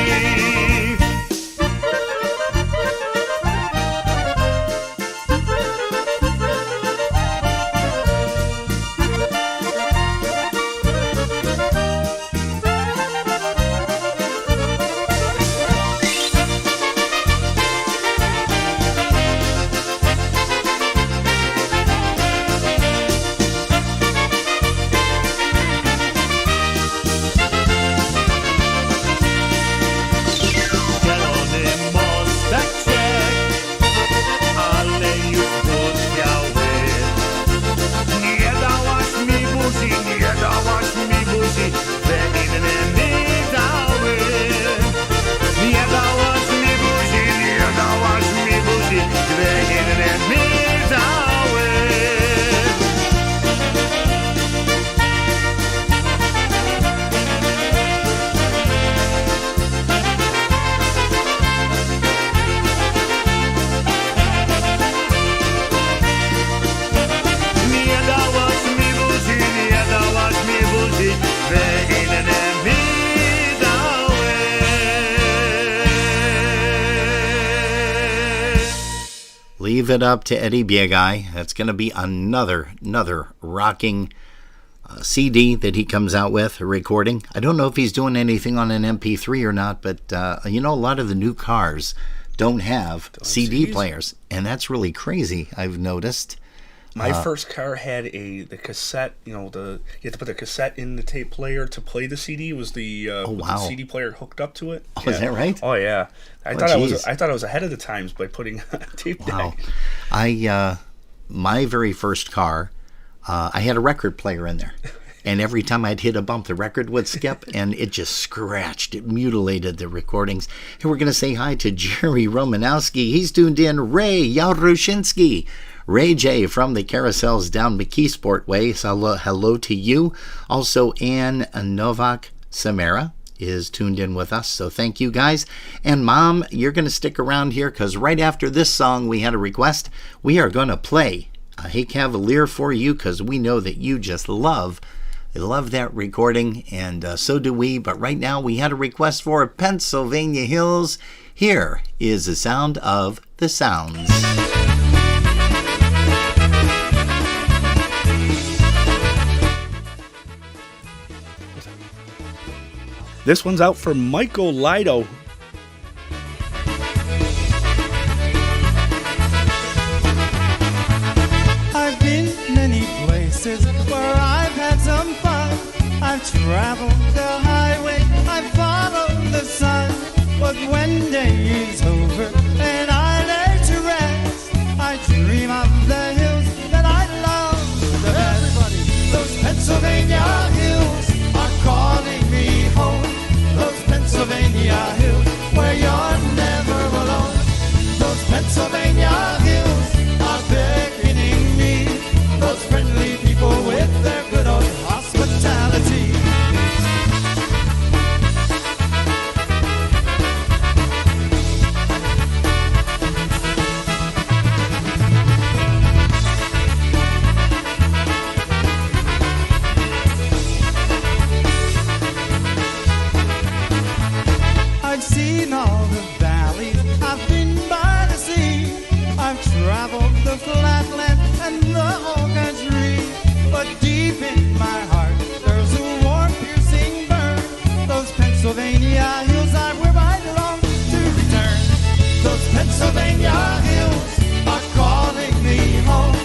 Speaker 1: Leave it up to Eddie Biegai. That's going to be another rocking CD that he comes out with, a recording. I don't know if he's doing anything on an MP3 or not, but a lot of the new cars don't have CD players, and that's really crazy, I've noticed.
Speaker 2: My first car had the cassette, you had to put the cassette in the tape player to play the CD. Was the, with the CD player hooked up to it?
Speaker 1: Oh, yeah. Is that right?
Speaker 2: Oh yeah, I thought I was ahead of the times by putting tape deck.
Speaker 1: My very first car, I had a record player in there. And every time I'd hit a bump, the record would skip, and it just scratched. It mutilated the recordings. And we're going to say hi to Jerry Romanowski. He's tuned in. Ray Yaroshinsky. Ray J. from the Carousels down McKeesport Way. So hello to you. Also, Ann Novak Samara is tuned in with us. So thank you, guys. And Mom, you're going to stick around here because right after this song, we had a request. We are going to play a Hey Cavalier for you because we know that you just love that recording, and so do we. But right now we had a request for Pennsylvania Hills. Here is the sound of the sounds.
Speaker 2: This one's out for Michael Lido.
Speaker 11: I've been many places where I've had some fun. I've traveled the highway, I've followed the sun. But when day is over and I lay to rest, I dream of the hills that I love the best. Everybody, those Pennsylvania hills are calling me home. Those Pennsylvania hills where you're never alone. Those Pennsylvania hills are beckoning me. Those friendly people with their good old hospitality. I've seen all the valleys, I've been by the sea, I've traveled the flatland and the whole country. But deep in my heart, there's a warm, piercing burn. Those Pennsylvania hills are where I long to return. Those Pennsylvania hills are calling me home.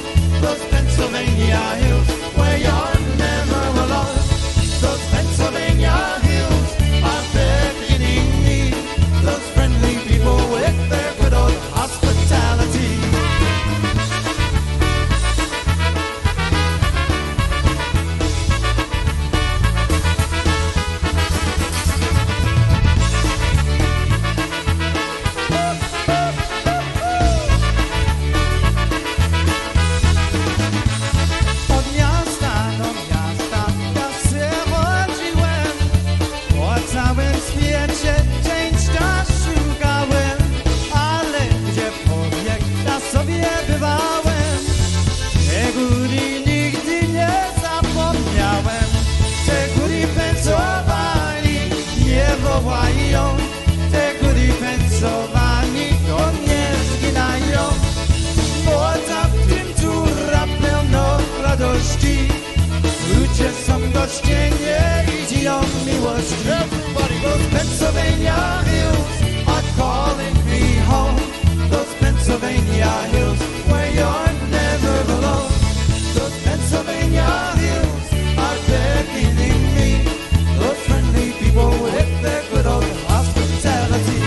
Speaker 11: Those Pennsylvania hills where you're never alone. Those Pennsylvania hills are beckoning me. Those friendly people with their good old hospitality. Od miasta do miasta ja się chodziłem, po całym świecie szczęścia szukałem, ale gdzie pobieg ja sobie bywałem, te góry nigdy nie zapomniałem, te góry Pensylwanii nie wołają, te góry Pensylwanii to nie zginają. Woda w tym dziura pełno radości. Ludzie są gościnnie i dzielą miłości. Everybody goes Pennsylvania hills are calling me home. Those Pennsylvania hills where you're never alone. Those Pennsylvania hills are beckoning me. Those friendly people with their good old hospitality.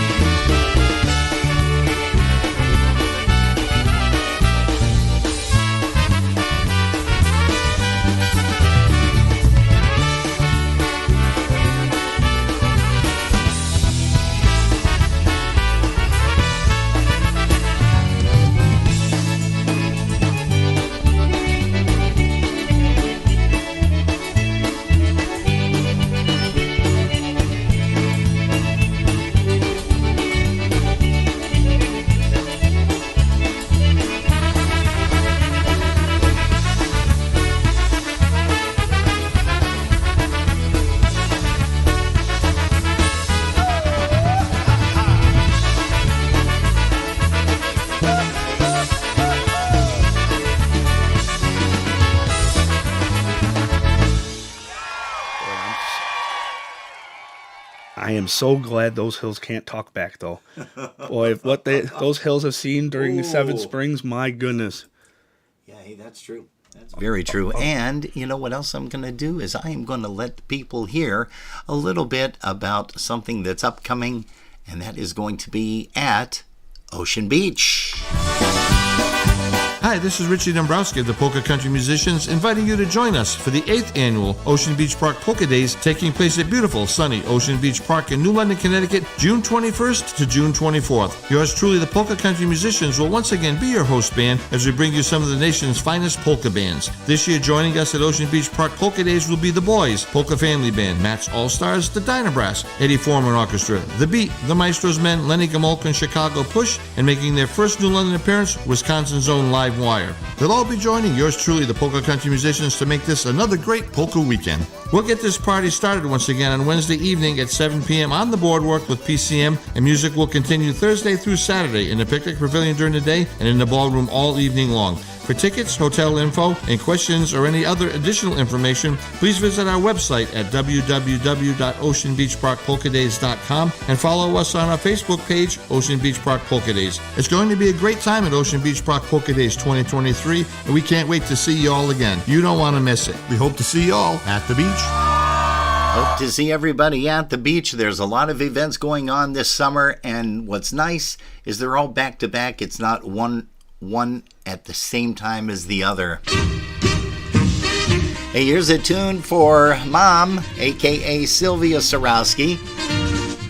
Speaker 2: I am so glad those hills can't talk back, though. Boy, if what those hills have seen during the Seven Springs, my goodness.
Speaker 1: Yeah, hey, that's true. That's very true. And you know what else I'm going to do is I am going to let people hear a little bit about something that's upcoming, and that is going to be at Ocean Beach.
Speaker 16: Hi, this is Richie Dombrowski of the Polka Country Musicians, inviting you to join us for the 8th annual Ocean Beach Park Polka Days, taking place at beautiful, sunny Ocean Beach Park in New London, Connecticut, June 21st to June 24th. Yours truly, the Polka Country Musicians, will once again be your host band as we bring you some of the nation's finest polka bands. This year, joining us at Ocean Beach Park Polka Days will be the Boys, Polka Family Band, Max All-Stars, the Dynabrass, Eddie Foreman Orchestra, The Beat, the Maestro's Men, Lenny Gamolka and Chicago Push, and making their first New London appearance, Wisconsin's own Live Wire. They'll all be joining yours truly, the Polka Country Musicians, to make this another great polka weekend. We'll get this party started once again on Wednesday evening at 7 p.m. on the boardwalk with PCM, and music will continue Thursday through Saturday in the Picnic Pavilion during the day and in the ballroom all evening long. For tickets, hotel info, and questions or any other additional information, please visit our website at www.oceanbeachparkpolkadays.com and follow us on our Facebook page, Ocean Beach Park Polka Days. It's going to be a great time at Ocean Beach Park Polka Days 2023, and we can't wait to see you all again. You don't want to miss it.
Speaker 14: We hope to see you all at the beach.
Speaker 1: Hope to see everybody at the beach. There's a lot of events going on this summer, and what's nice is they're all back to back. It's not one at the same time as the other. Hey, here's a tune for Mom, aka Sylvia Sorowski.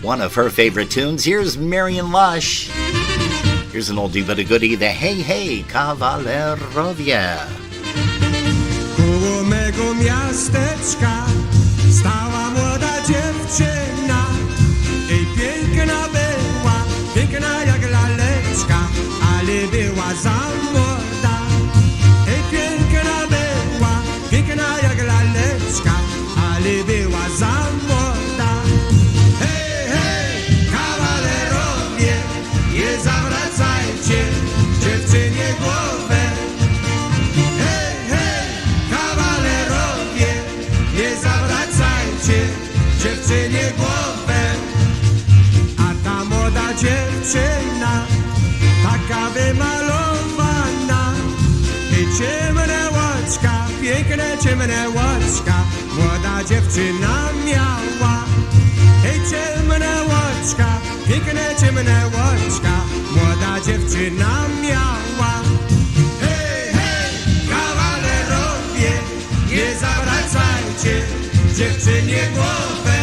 Speaker 1: One of her favorite tunes. Here's Marion Lush. Here's an oldie but a goodie, the Hey Hey Kawalerowie.
Speaker 11: Koło mego miasteczka stała młoda dziewczyna. Ej, piękna była, piękna jak laleczka, ale była za młoda. Ej, piękna była, piękna jak laleczka, ale była za młoda. Hej, hej, kawalerowie, nie zawracajcie dziewczynie głowę. Hej, hej, kawalerowie, nie zawracajcie dziewczynie głowę. A ta młoda dziewczyna, taka wymalowana, i ciemne łoczka, piękne ciemne łoczka, młoda dziewczyna miała. Ej, ciemne łoczka, piękne ciemne łoczka, młoda dziewczyna miała. Hej, hej, kawalerowie, nie zawracajcie dziewczynie głowę.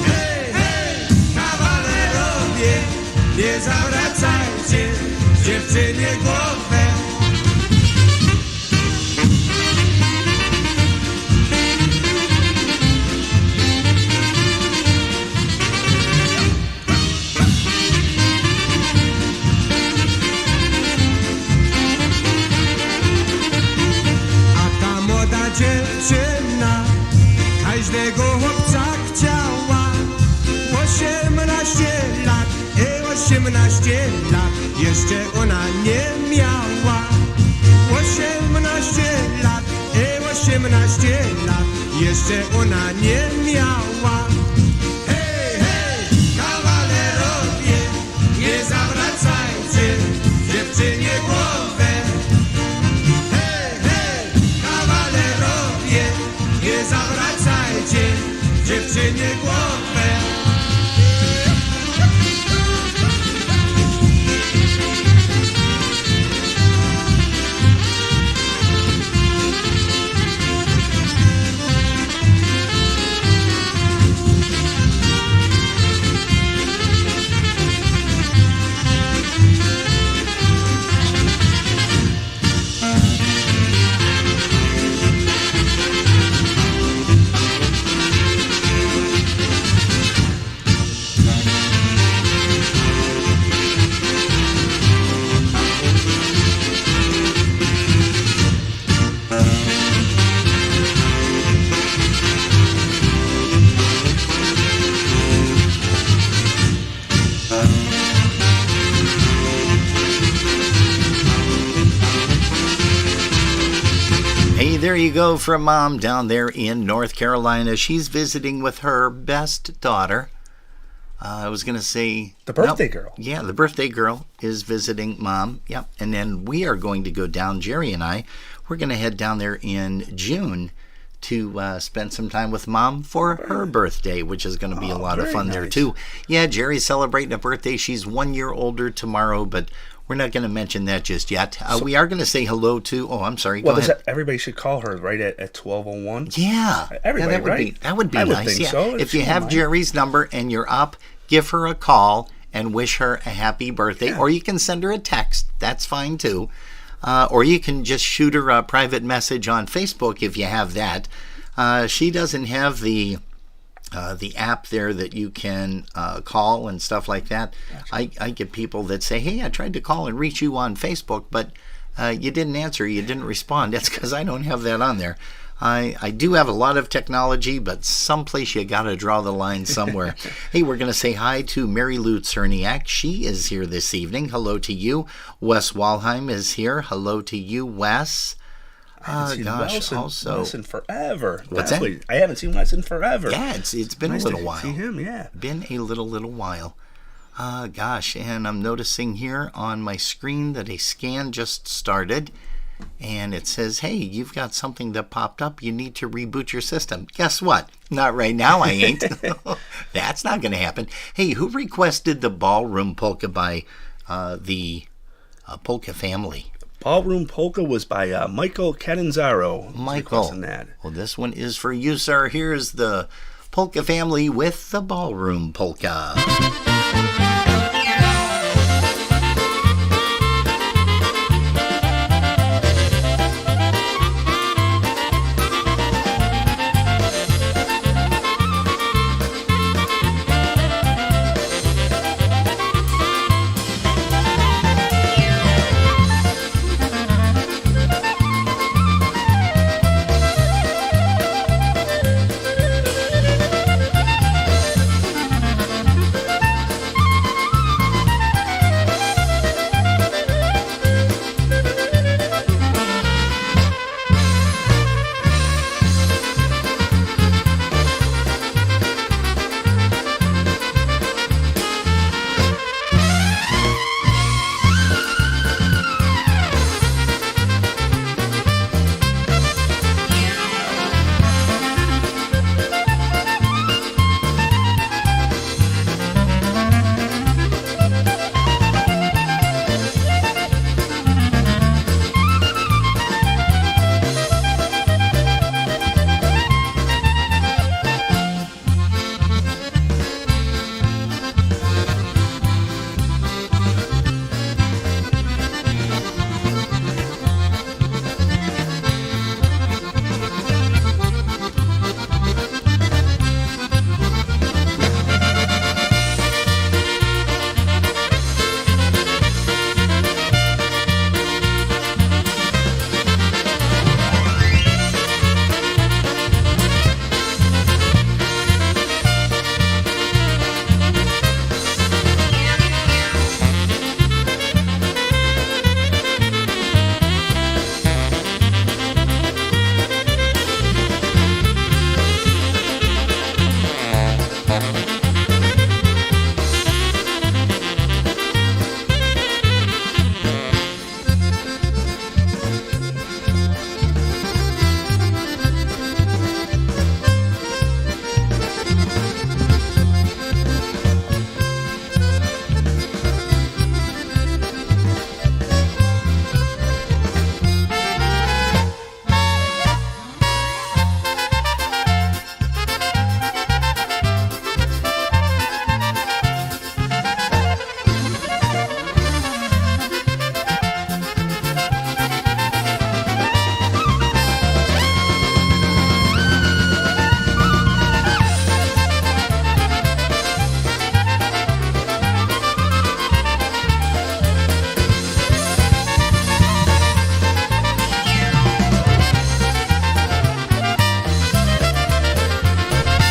Speaker 11: Hej, hej, kawalerowie, nie zawracajcie dziewczynie głowę. A ta młoda dziewczyna każdego chłopca chciała. 18 lat, 18 lat, jeszcze ona nie miała. 18 lat, 18 lat, jeszcze ona nie miała. Hej, hej, kawalerowie, nie zawracajcie dziewczynie głowę. Hej, hej, kawalerowie, nie zawracajcie dziewczynie głowę.
Speaker 1: Hey, there you go from Mom down there in North Carolina. She's visiting with her best daughter. I was going to say...
Speaker 2: The birthday girl.
Speaker 1: Yeah, the birthday girl is visiting Mom. Yep. And then we are going to go down, Jerry and I, we're going to head down there in June to spend some time with Mom for her birthday, which is going to be a lot of fun there, too. Yeah, Jerry's celebrating a birthday. She's 1 year older tomorrow, but we're not going to mention that just yet. We are going to say hello to. Oh, I'm sorry.
Speaker 2: Well,
Speaker 1: Go ahead.
Speaker 2: everybody should call her right at 12:01.
Speaker 1: Yeah,
Speaker 2: everybody,
Speaker 1: that would
Speaker 2: right?
Speaker 1: That would be
Speaker 2: I would
Speaker 1: nice.
Speaker 2: think
Speaker 1: Yeah,
Speaker 2: so,
Speaker 1: if you
Speaker 2: she
Speaker 1: have
Speaker 2: don't mind.
Speaker 1: Jerry's number and you're up, give her a call and wish her a happy birthday,
Speaker 2: Yeah.
Speaker 1: or you can send her a text. That's fine too. Or you can just shoot her a private message on Facebook if you have that. She doesn't have the app there that you can call and stuff like that. Gotcha. I get people that say, hey, I tried to call and reach you on Facebook, but you didn't answer, you didn't respond. That's because I don't have that on there. I do have a lot of technology, but someplace you got to draw the line somewhere. Hey, we're going to say hi to Mary Lou Cerniak. She is here this evening. Hello to you. Wes Walheim is here. Hello to you, Wes.
Speaker 2: Wes in forever.
Speaker 1: What's
Speaker 2: Definitely.
Speaker 1: that?
Speaker 2: I haven't seen Wes in forever.
Speaker 1: Yeah, it's been
Speaker 2: nice
Speaker 1: a little
Speaker 2: to
Speaker 1: while.
Speaker 2: See him, yeah.
Speaker 1: Been a little while. And I'm noticing here on my screen that a scan just started, and it says, hey, you've got something that popped up. You need to reboot your system. Guess what? Not right now, I ain't. That's not going to happen. Hey, who requested the Ballroom Polka by the Polka family?
Speaker 2: Ballroom Polka was by Michael Catanzaro.
Speaker 1: Michael.
Speaker 2: That.
Speaker 1: Well, this one is for you, sir. Here's the Polka family with the Ballroom Polka.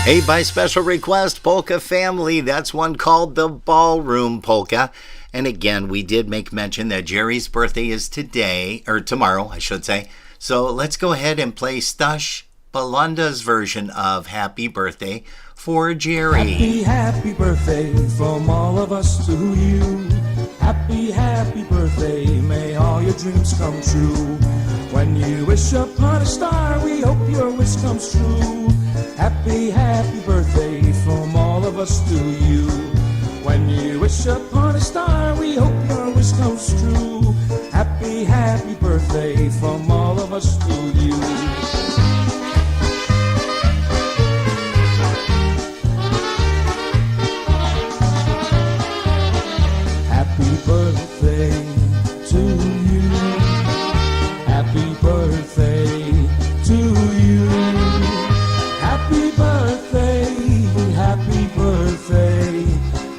Speaker 1: Hey, by special request, Polka family, that's one called the Ballroom Polka. And again, we did make mention that Jerry's birthday is today, or tomorrow, I should say. So let's go ahead and play Stash Belanda's version of Happy Birthday for Jerry.
Speaker 9: Happy, happy birthday from all of us to you. Happy, happy birthday, may all your dreams come true. When you wish upon a star, we hope your wish comes true. Happy, happy birthday from all of us to you. When you wish upon a star, we hope your wish wish comes true. Happy, happy birthday from all of us to you. Happy birthday to you. Happy birthday to you. Happy birthday, happy birthday,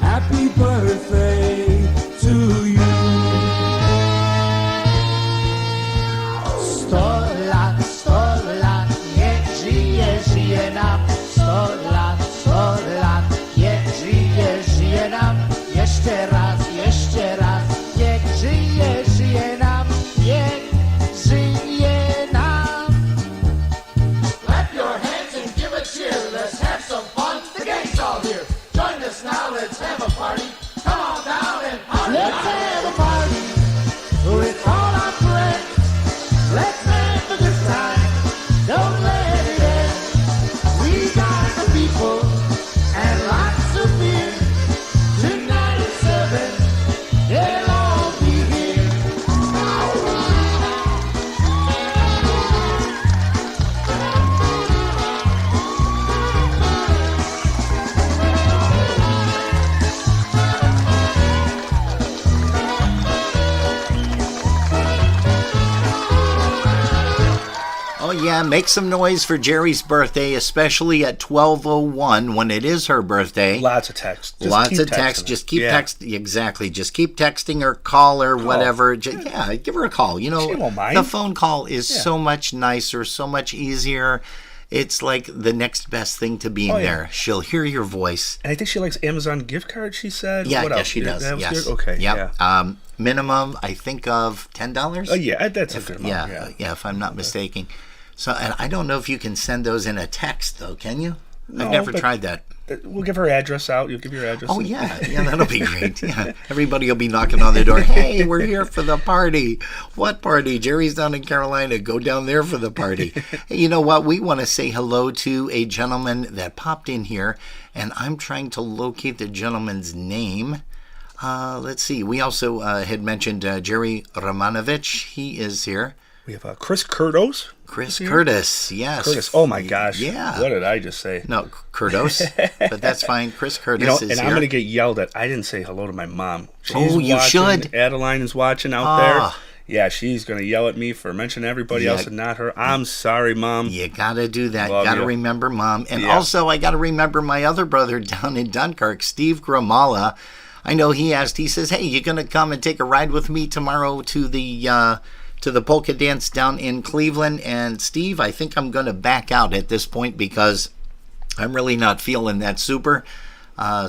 Speaker 9: happy birthday to you.
Speaker 11: 100 lat, niech żyje, żyje nam. 100 lat, niech żyje, żyje nam. Jeszcze raz, niech żyje, żyje nam. Niech żyje nam. Clap your hands and give a cheer. Let's have some fun. The gang's all here. Join us now, let's have a party. Come on down and party. Let's have a party with all our friends. Let's have a good time. Don't let it end. We got the people and lots of beer. Tonight at 7, they'll all be here.
Speaker 1: Oh, yeah, make some noise for Jerry's birthday, especially at 12:01 when it is her birthday.
Speaker 2: Lots of text.
Speaker 1: Lots of text. Just keep texting. Exactly. Just keep texting her, call her, whatever. Yeah, give her a call. You know,
Speaker 2: She won't mind.
Speaker 1: the phone call is so much nicer, so much easier. It's like the next best thing to being there. She'll hear your voice.
Speaker 2: And I think she likes Amazon gift cards, she said.
Speaker 1: Yeah,
Speaker 2: what
Speaker 1: yes,
Speaker 2: else?
Speaker 1: she does.
Speaker 2: That was
Speaker 1: Yes.
Speaker 2: good? Okay.
Speaker 1: Yep.
Speaker 2: Yeah.
Speaker 1: Minimum, I think, of $10.
Speaker 2: Oh, yeah, that's a good amount.
Speaker 1: Yeah, if I'm not mistaken. So, and I don't know if you can send those in a text, though, can you?
Speaker 2: No,
Speaker 1: I've never
Speaker 2: but
Speaker 1: tried that.
Speaker 2: We'll give her address out. You'll give your address.
Speaker 1: Oh, yeah, that'll be great. Yeah, everybody will be knocking on the door. Hey, we're here for the party. What party? Jerry's down in Carolina. Go down there for the party. Hey, you know what? We want to say hello to a gentleman that popped in here, and I'm trying to locate the gentleman's name. Let's see. We also had mentioned Jerry Romanovich. He is here.
Speaker 2: We have Chris Curtis.
Speaker 1: Chris Curtis, yes.
Speaker 2: Curtis. Oh my gosh.
Speaker 1: Yeah.
Speaker 2: What did I just say?
Speaker 1: No, Curtis. But that's fine. Chris Curtis
Speaker 2: You know,
Speaker 1: is
Speaker 2: and
Speaker 1: here.
Speaker 2: I'm going to get yelled at. I didn't say hello to my mom.
Speaker 1: Oh, you
Speaker 2: watching.
Speaker 1: should.
Speaker 2: Adeline is watching out there. Yeah, she's going to yell at me for mentioning everybody else and not her. I'm sorry, Mom.
Speaker 1: You got to do that.
Speaker 2: Love
Speaker 1: Got to
Speaker 2: you.
Speaker 1: remember Mom. And also, I got to remember my other brother down in Dunkirk, Steve Gramala. I know he asked, he says, hey, you going to come and take a ride with me tomorrow to the polka dance down in Cleveland? And Steve, I think I'm going to back out at this point because I'm really not feeling that super.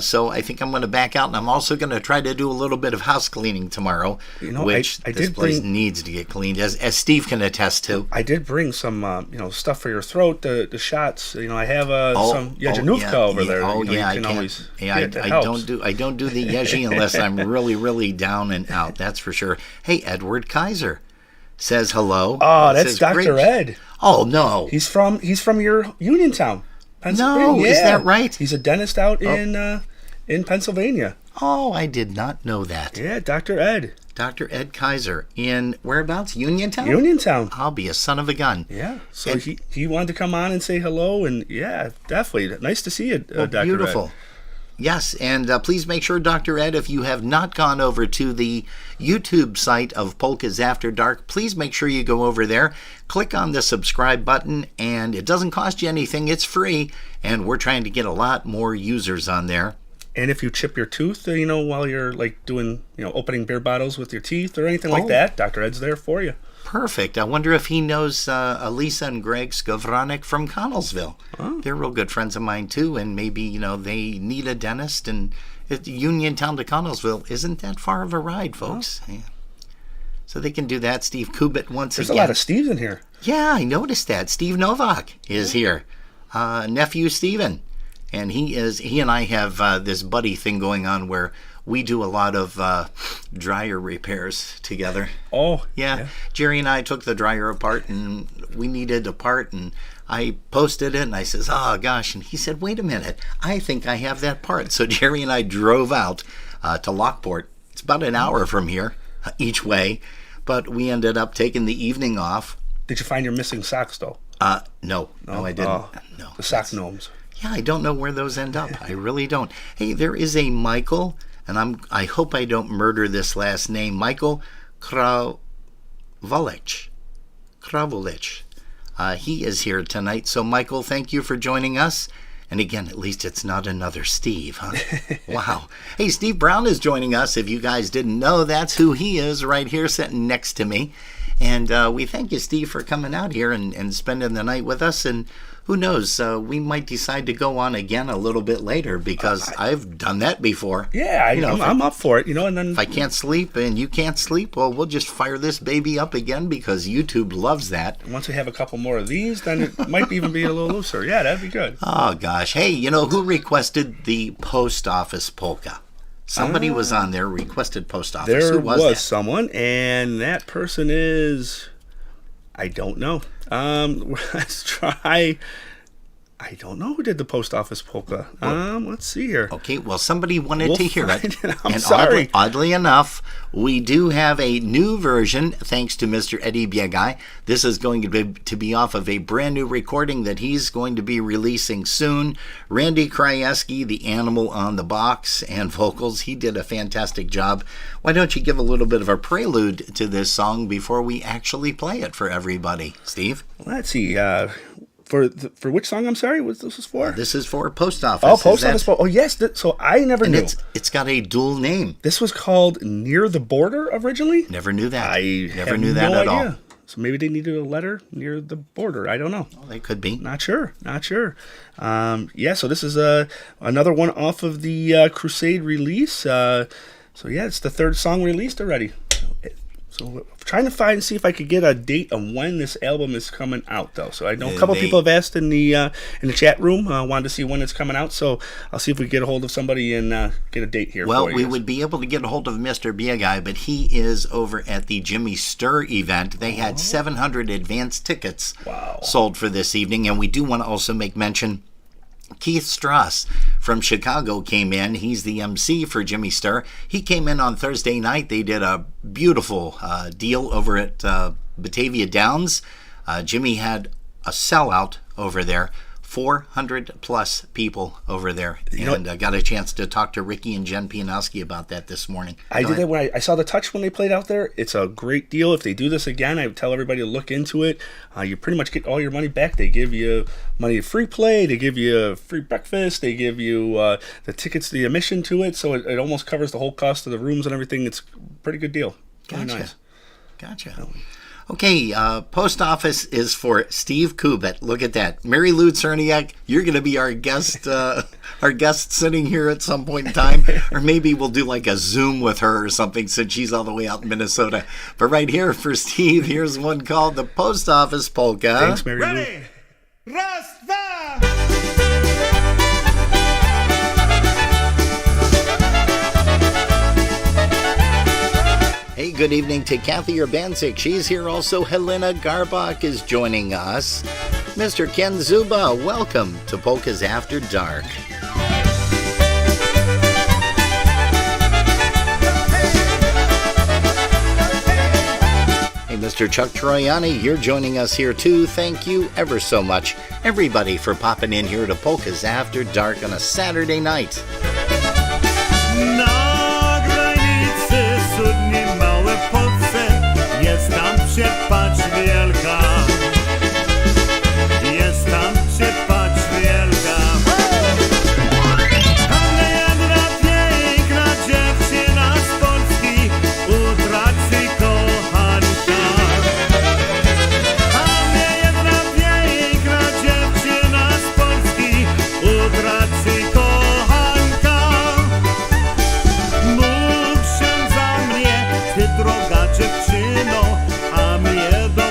Speaker 1: So I think I'm going to back out, and I'm also going to try to do a little bit of house cleaning tomorrow, which
Speaker 2: I
Speaker 1: this
Speaker 2: did
Speaker 1: place
Speaker 2: bring-
Speaker 1: needs to get cleaned, as Steve can attest to.
Speaker 2: I did bring some, stuff for your throat, the shots. I have some Yezhanuvka over there.
Speaker 1: Oh,
Speaker 2: you
Speaker 1: yeah, I
Speaker 2: can
Speaker 1: can't.
Speaker 2: always
Speaker 1: Yeah,
Speaker 2: get. That
Speaker 1: I
Speaker 2: helps.
Speaker 1: don't do the Yezhi unless I'm really, really down and out. That's for sure. Hey, Edward Kaiser says hello.
Speaker 2: Oh,
Speaker 1: It
Speaker 2: that's
Speaker 1: says,
Speaker 2: Dr.
Speaker 1: "Great."
Speaker 2: Ed.
Speaker 1: Oh no,
Speaker 2: He's from your Uniontown, Pennsylvania.
Speaker 1: No, is that right?
Speaker 2: He's a dentist out in Pennsylvania.
Speaker 1: Oh, I did not know that.
Speaker 2: Yeah, Dr. Ed.
Speaker 1: Dr. Ed Kaiser in whereabouts? Uniontown?
Speaker 2: Uniontown.
Speaker 1: I'll be a son of a gun.
Speaker 2: Yeah. So he wanted to come on and say hello, and yeah, definitely nice to see you, Dr.
Speaker 1: Beautiful.
Speaker 2: Ed.
Speaker 1: Yes, and please make sure, Dr. Ed, if you have not gone over to the YouTube site of Polkas After Dark, please make sure you go over there, click on the subscribe button, and it doesn't cost you anything. It's free, and we're trying to get a lot more users on there.
Speaker 2: And if you chip your tooth, while you're like doing, opening beer bottles with your teeth or anything like that, Dr. Ed's there for you.
Speaker 1: Perfect. I wonder if he knows Elisa and Greg Skowronek from Connellsville.
Speaker 2: Oh.
Speaker 1: They're real good friends of mine, too, and maybe, they need a dentist, and Uniontown to Connellsville isn't that far of a ride, folks. Yeah. So they can do that. Steve Kubit once
Speaker 2: There's
Speaker 1: again.
Speaker 2: a lot of Steves in here.
Speaker 1: Yeah, I noticed that. Steve Novak is here. Nephew Steven. And he and I have this buddy thing going on where we do a lot of dryer repairs together.
Speaker 2: Oh,
Speaker 1: yeah. Jerry and I took the dryer apart, and we needed a part, and I posted it, and I says, oh, gosh. And he said, wait a minute, I think I have that part. So Jerry and I drove out to Lockport. It's about an hour from here. each way, but we ended up taking the evening off.
Speaker 2: Did you find your missing socks, though?
Speaker 1: No, I didn't. No,
Speaker 2: the sock gnomes.
Speaker 1: Yeah, I don't know where those end up. I really don't. Hey, there is a Michael, and I hope I don't murder this last name. Michael Kravulich. He is here tonight. So, Michael, thank you for joining us. And again, at least it's not another Steve, huh? Wow. Hey, Steve Brown is joining us. If you guys didn't know, that's who he is right here sitting next to me. And we thank you, Steve, for coming out here and spending the night with us. And who knows, we might decide to go on again a little bit later because I've done that before.
Speaker 2: Yeah, I'm up for it, and then
Speaker 1: if I can't sleep and you can't sleep, well, we'll just fire this baby up again because YouTube loves that.
Speaker 2: And once we have a couple more of these, then it might even be a little looser. Yeah, that'd be good.
Speaker 1: Oh, gosh. Hey, who requested the post office polka? Somebody was on there, requested post office.
Speaker 2: There
Speaker 1: Who was
Speaker 2: someone, and that person is... I don't know. Let's try... I don't know who did the post office polka. Let's see here.
Speaker 1: Okay, well, somebody wanted to hear it.
Speaker 2: I'm sorry.
Speaker 1: Oddly enough, we do have a new version, thanks to Mr. Eddie Biegai. This is going to be off of a brand new recording that he's going to be releasing soon. Randy Krajewski, the animal on the box and vocals, he did a fantastic job. Why don't you give a little bit of a prelude to this song before we actually play it for everybody, Steve?
Speaker 2: Let's see. For which song? I'm sorry. What this is for?
Speaker 1: This is for Post Office.
Speaker 2: Oh, Post Office. Oh, yes. So I never knew.
Speaker 1: It's got a dual name.
Speaker 2: This was called Near the Border originally.
Speaker 1: Never knew that.
Speaker 2: I
Speaker 1: never knew that at all.
Speaker 2: So maybe they needed a letter near the border. I don't know.
Speaker 1: Well, they could be.
Speaker 2: Not sure. Yeah. So this is another one off of the Crusade release. So yeah, it's the third song released already. So I'm trying to see if I could get a date on when this album is coming out, though. So I know a couple people have asked in the chat room, wanted to see when it's coming out. So I'll see if we can get a hold of somebody and get a date here.
Speaker 1: Well, we would be able to get a hold of Mr. Biegai, but he is over at the Jimmy Sturr event. They had 700 advance tickets sold for this evening, and we do want to also make mention. Keith Strauss from Chicago came in. He's the MC for Jimmy Sturr. He came in on Thursday night. They did a beautiful deal over at Batavia Downs. Jimmy had a sellout over there. 400 plus people over there, and I got a chance to talk to Ricky and Jen Pianowski about that this morning.
Speaker 2: I did that when I saw the Touch when they played out there. It's a great deal. If they do this again, I would tell everybody to look into it. You pretty much get all your money back. They give you money to free play. They give you free breakfast. They give you the tickets, the admission to it. So it almost covers the whole cost of the rooms and everything. It's a pretty good deal.
Speaker 1: Gotcha.
Speaker 2: Very nice.
Speaker 1: Gotcha. Okay, Post Office is for Steve Kubit. Look at that. Mary Lou Czerniak, you're going to be our guest sitting here at some point in time. Or maybe we'll do like a Zoom with her or something since she's all the way out in Minnesota. But right here for Steve, here's one called the Post Office Polka.
Speaker 2: Thanks, Mary Lou.
Speaker 15: Ready? Rasta!
Speaker 1: Hey, good evening to Kathy Urbancic. She's here also. Helena Garbach is joining us. Mr. Ken Zuba, welcome to Polkas After Dark. Hey, Mr. Chuck Troiani, you're joining us here too. Thank you ever so much, everybody, for popping in here to Polkas After Dark on a Saturday night.
Speaker 15: Jest tam przepatrz wielka, jest tam przepatrz wielka. Ale jedna piękna dziewczyna z Polski utraci kochanka. Ale jedna piękna dziewczyna z Polski utraci kochanka. Mów się za mnie, ty droga dziewczyno, a mnie do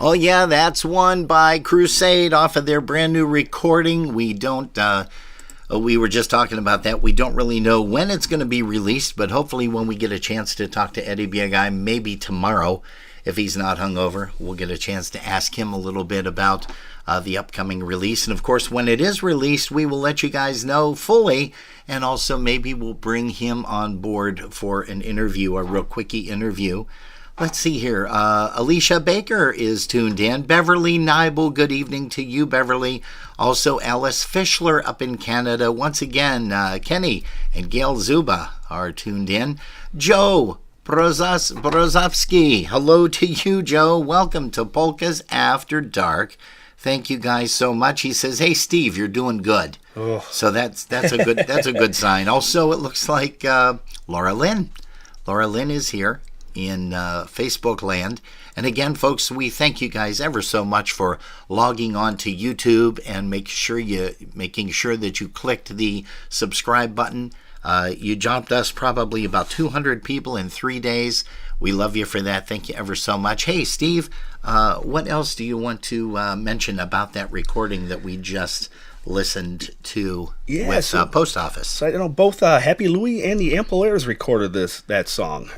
Speaker 1: Oh yeah, that's one by Crusade off of their brand new recording. We were just talking about that. We don't really know when it's going to be released, but hopefully when we get a chance to talk to Eddie Biegai, maybe tomorrow, if he's not hungover, we'll get a chance to ask him a little bit about the upcoming release. And of course, when it is released, we will let you guys know fully, and also maybe we'll bring him on board for an interview, a real quickie interview. Let's see here. Alicia Baker is tuned in. Beverly Nibel, good evening to you, Beverly. Also, Alice Fischler up in Canada. Once again, Kenny and Gail Zuba are tuned in. Joe Brozovsky, hello to you, Joe. Welcome to Polkas After Dark. Thank you guys so much. He says, "Hey, Steve, you're doing good." Oh. So that's a good sign. Also, it looks like Laura Lynn. Laura Lynn is here in Facebook land. And again, folks, we thank you guys ever so much for logging on to YouTube and making sure that you clicked the subscribe button. You jumped us probably about 200 people in 3 days. We love you for that. Thank you ever so much. Hey, Steve, what else do you want to mention about that recording that we just listened to with Post Office?
Speaker 2: So, both Happy Louie and the Ampolairs recorded that song.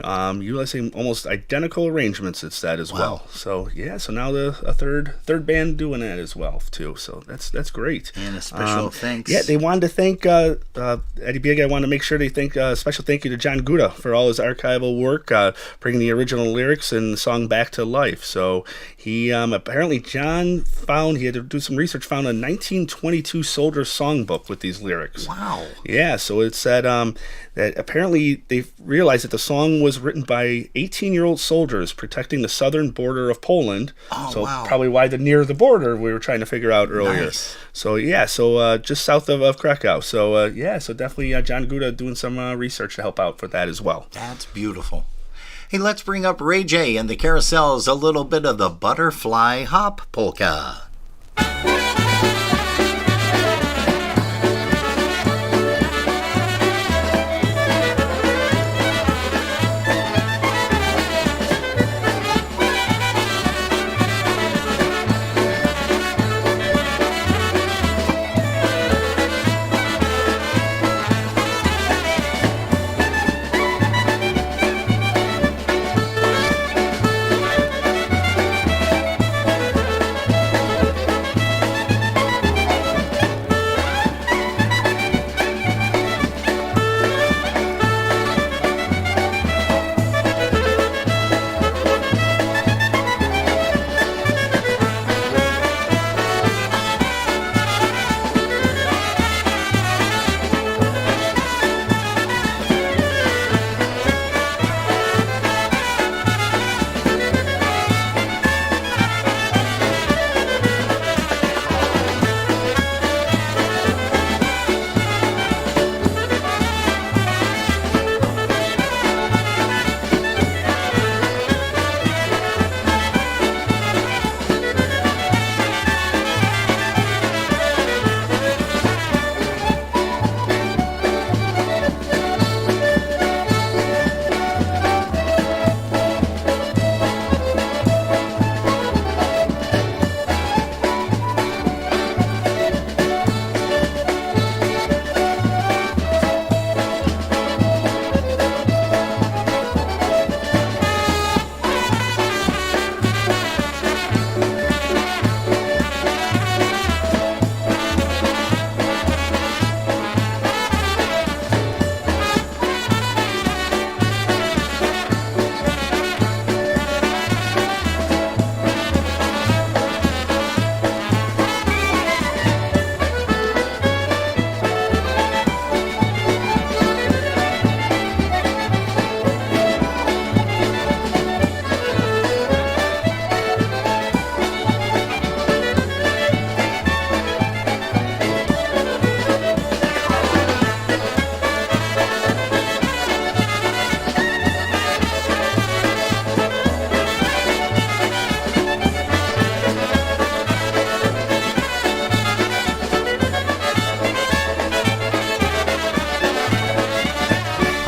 Speaker 2: Utilizing almost identical arrangements, it's that as well. So so now a third band doing that as well too. So that's great.
Speaker 1: And a special thanks.
Speaker 2: Yeah, they wanted to thank Eddie Biegai. Wanted to make sure they thank special thank you to John Guda for all his archival work, bringing the original lyrics and the song back to life. So he apparently John found, he had to do some research, found a 1922 soldier songbook with these lyrics.
Speaker 1: Wow.
Speaker 2: Yeah, so it said that apparently they realized that the song was written by 18-year-old soldiers protecting the southern border of Poland.
Speaker 1: Oh,
Speaker 2: so
Speaker 1: wow.
Speaker 2: Probably why the near the border we were trying to figure out earlier.
Speaker 1: Nice.
Speaker 2: So just south of Krakow. So so definitely John Guda doing some research to help out for that as well.
Speaker 1: That's beautiful. Hey, let's bring up Ray J and the Carousels, a little bit of the Butterfly Hop Polka.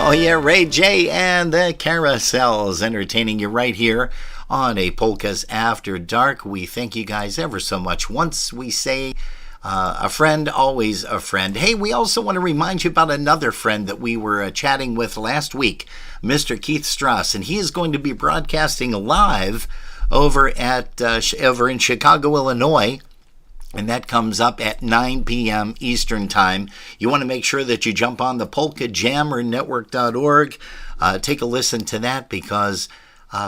Speaker 1: Oh yeah, Ray J and the Carousels entertaining you right here on a Polkas After Dark. We thank you guys ever so much. Once we say a friend, always a friend. Hey, we also want to remind you about another friend that we were chatting with last week, Mr. Keith Strauss, and he is going to be broadcasting live over in Chicago, Illinois. And that comes up at 9 p.m. Eastern Time. You want to make sure that you jump on the PolkaJammerNetwork.org. Take a listen to that because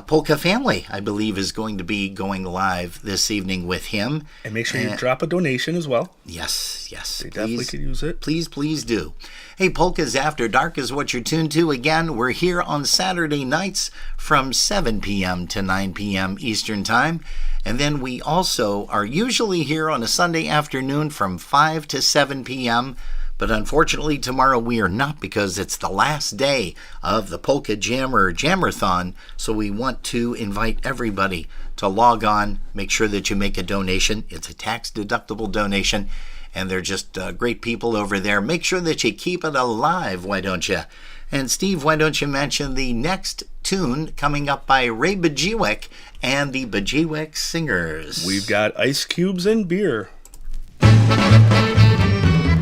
Speaker 1: Polka Family, I believe, is going to be going live this evening with him.
Speaker 2: And make sure you drop a donation as well.
Speaker 1: Yes.
Speaker 2: They definitely could use it.
Speaker 1: Please do. Hey, Polkas After Dark is what you're tuned to. Again, we're here on Saturday nights from 7 p.m. to 9 p.m. Eastern Time. And then we also are usually here on a Sunday afternoon from 5 to 7 p.m., but unfortunately tomorrow we are not because it's the last day of the Polka Jammerthon, so we want to invite everybody to log on, make sure that you make a donation. It's a tax-deductible donation, and they're just great people over there. Make sure that you keep it alive, why don't you? And Steve, why don't you mention the next tune coming up by Ray Bajiewicz and the Bajiewicz Singers?
Speaker 2: We've got Ice Cubes and Beer.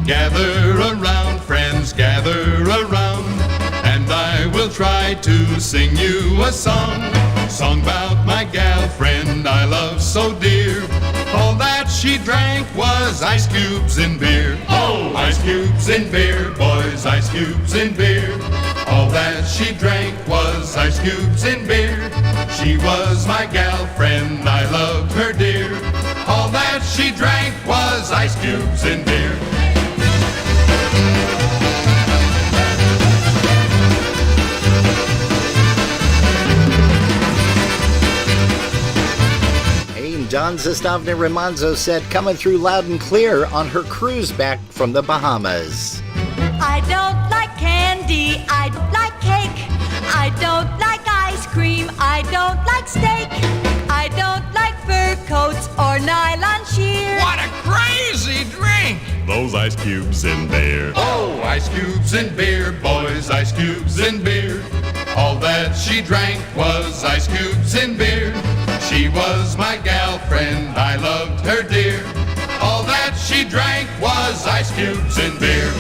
Speaker 17: Gather around, friends, gather around, and I will try to sing you a song about my gal friend I love so dear. All that she drank was ice cubes and beer. Oh, ice cubes and beer, boys, ice cubes and beer. All that she drank was ice cubes and beer. She was my gal friend, I loved her dear. All that she drank was ice cubes and beer.
Speaker 1: Don Zastavna Ramanzo said, coming through loud and clear on her cruise back from the Bahamas.
Speaker 18: I don't like candy, I don't like cake. I don't like ice cream, I don't like steak. I don't like fur coats or nylon sheer.
Speaker 17: What a crazy drink! Those ice cubes in beer. Oh, ice cubes in beer, boys, ice cubes in beer. All that she drank was ice cubes in beer. She was my gal friend, I loved her dear. All that she drank was ice cubes in beer.